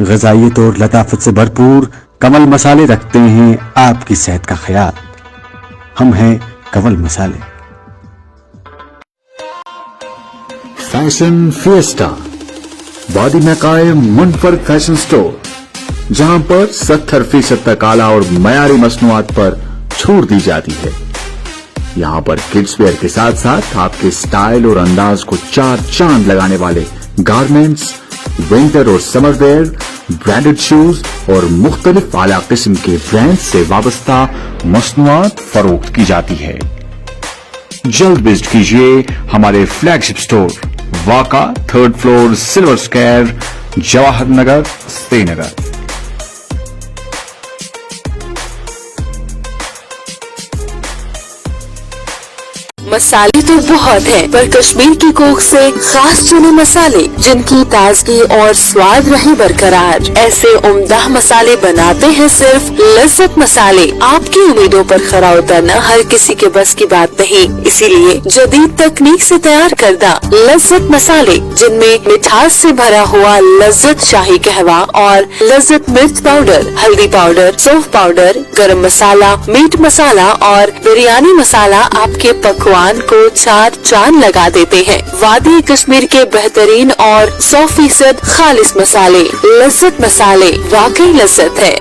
ग़िज़ाइयत और लताफत से भरपूर कंवल मसाले रखते हैं आपकी सेहत का ख्याल। हम हैं कंवल मसाले।
फैशन फिएस्टा, वादी में कायम मुनफरद फैशन स्टोर, जहां पर 70% तक आला और मयारी मसनूआत पर छूट दी जाती है। यहां पर किड्स वेयर के साथ साथ आपके स्टाइल और अंदाज को चार चांद लगाने वाले गारमेंट्स, विंटर और समर वेयर, ब्रांडेड शूज और मुख्तलिफ आला किस्म के ब्रांड से वाबस्ता मसनूआत फरोख्त की जाती है। जल्द विजिट कीजिए हमारे फ्लैगशिप स्टोर वाका 3rd floor, silver square, Jawahar Nagar, Srinagar.
मसाले तो बहुत हैं, पर कश्मीर की कोख से खास चुने मसाले जिनकी ताजगी और स्वाद रहे बरकरार। ऐसे उम्दा मसाले बनाते हैं सिर्फ लज्जत मसाले। आपकी उम्मीदों पर खरा उतरना हर किसी के बस की बात नहीं, इसीलिए जदीद तकनीक से तैयार करदा लज्जत मसाले, जिनमें मिठास से भरा हुआ लज्जत शाही कहवा और लज्जत मिर्च पाउडर, हल्दी पाउडर, सौंफ पाउडर, गरम मसाला, मीट मसाला और बिरयानी मसाला आपके पकवान को चार चांद लगा देते हैं। वादी कश्मीर के बेहतरीन और 100% खालिस मसाले, लज्जत मसाले, वाकई लज्जत है।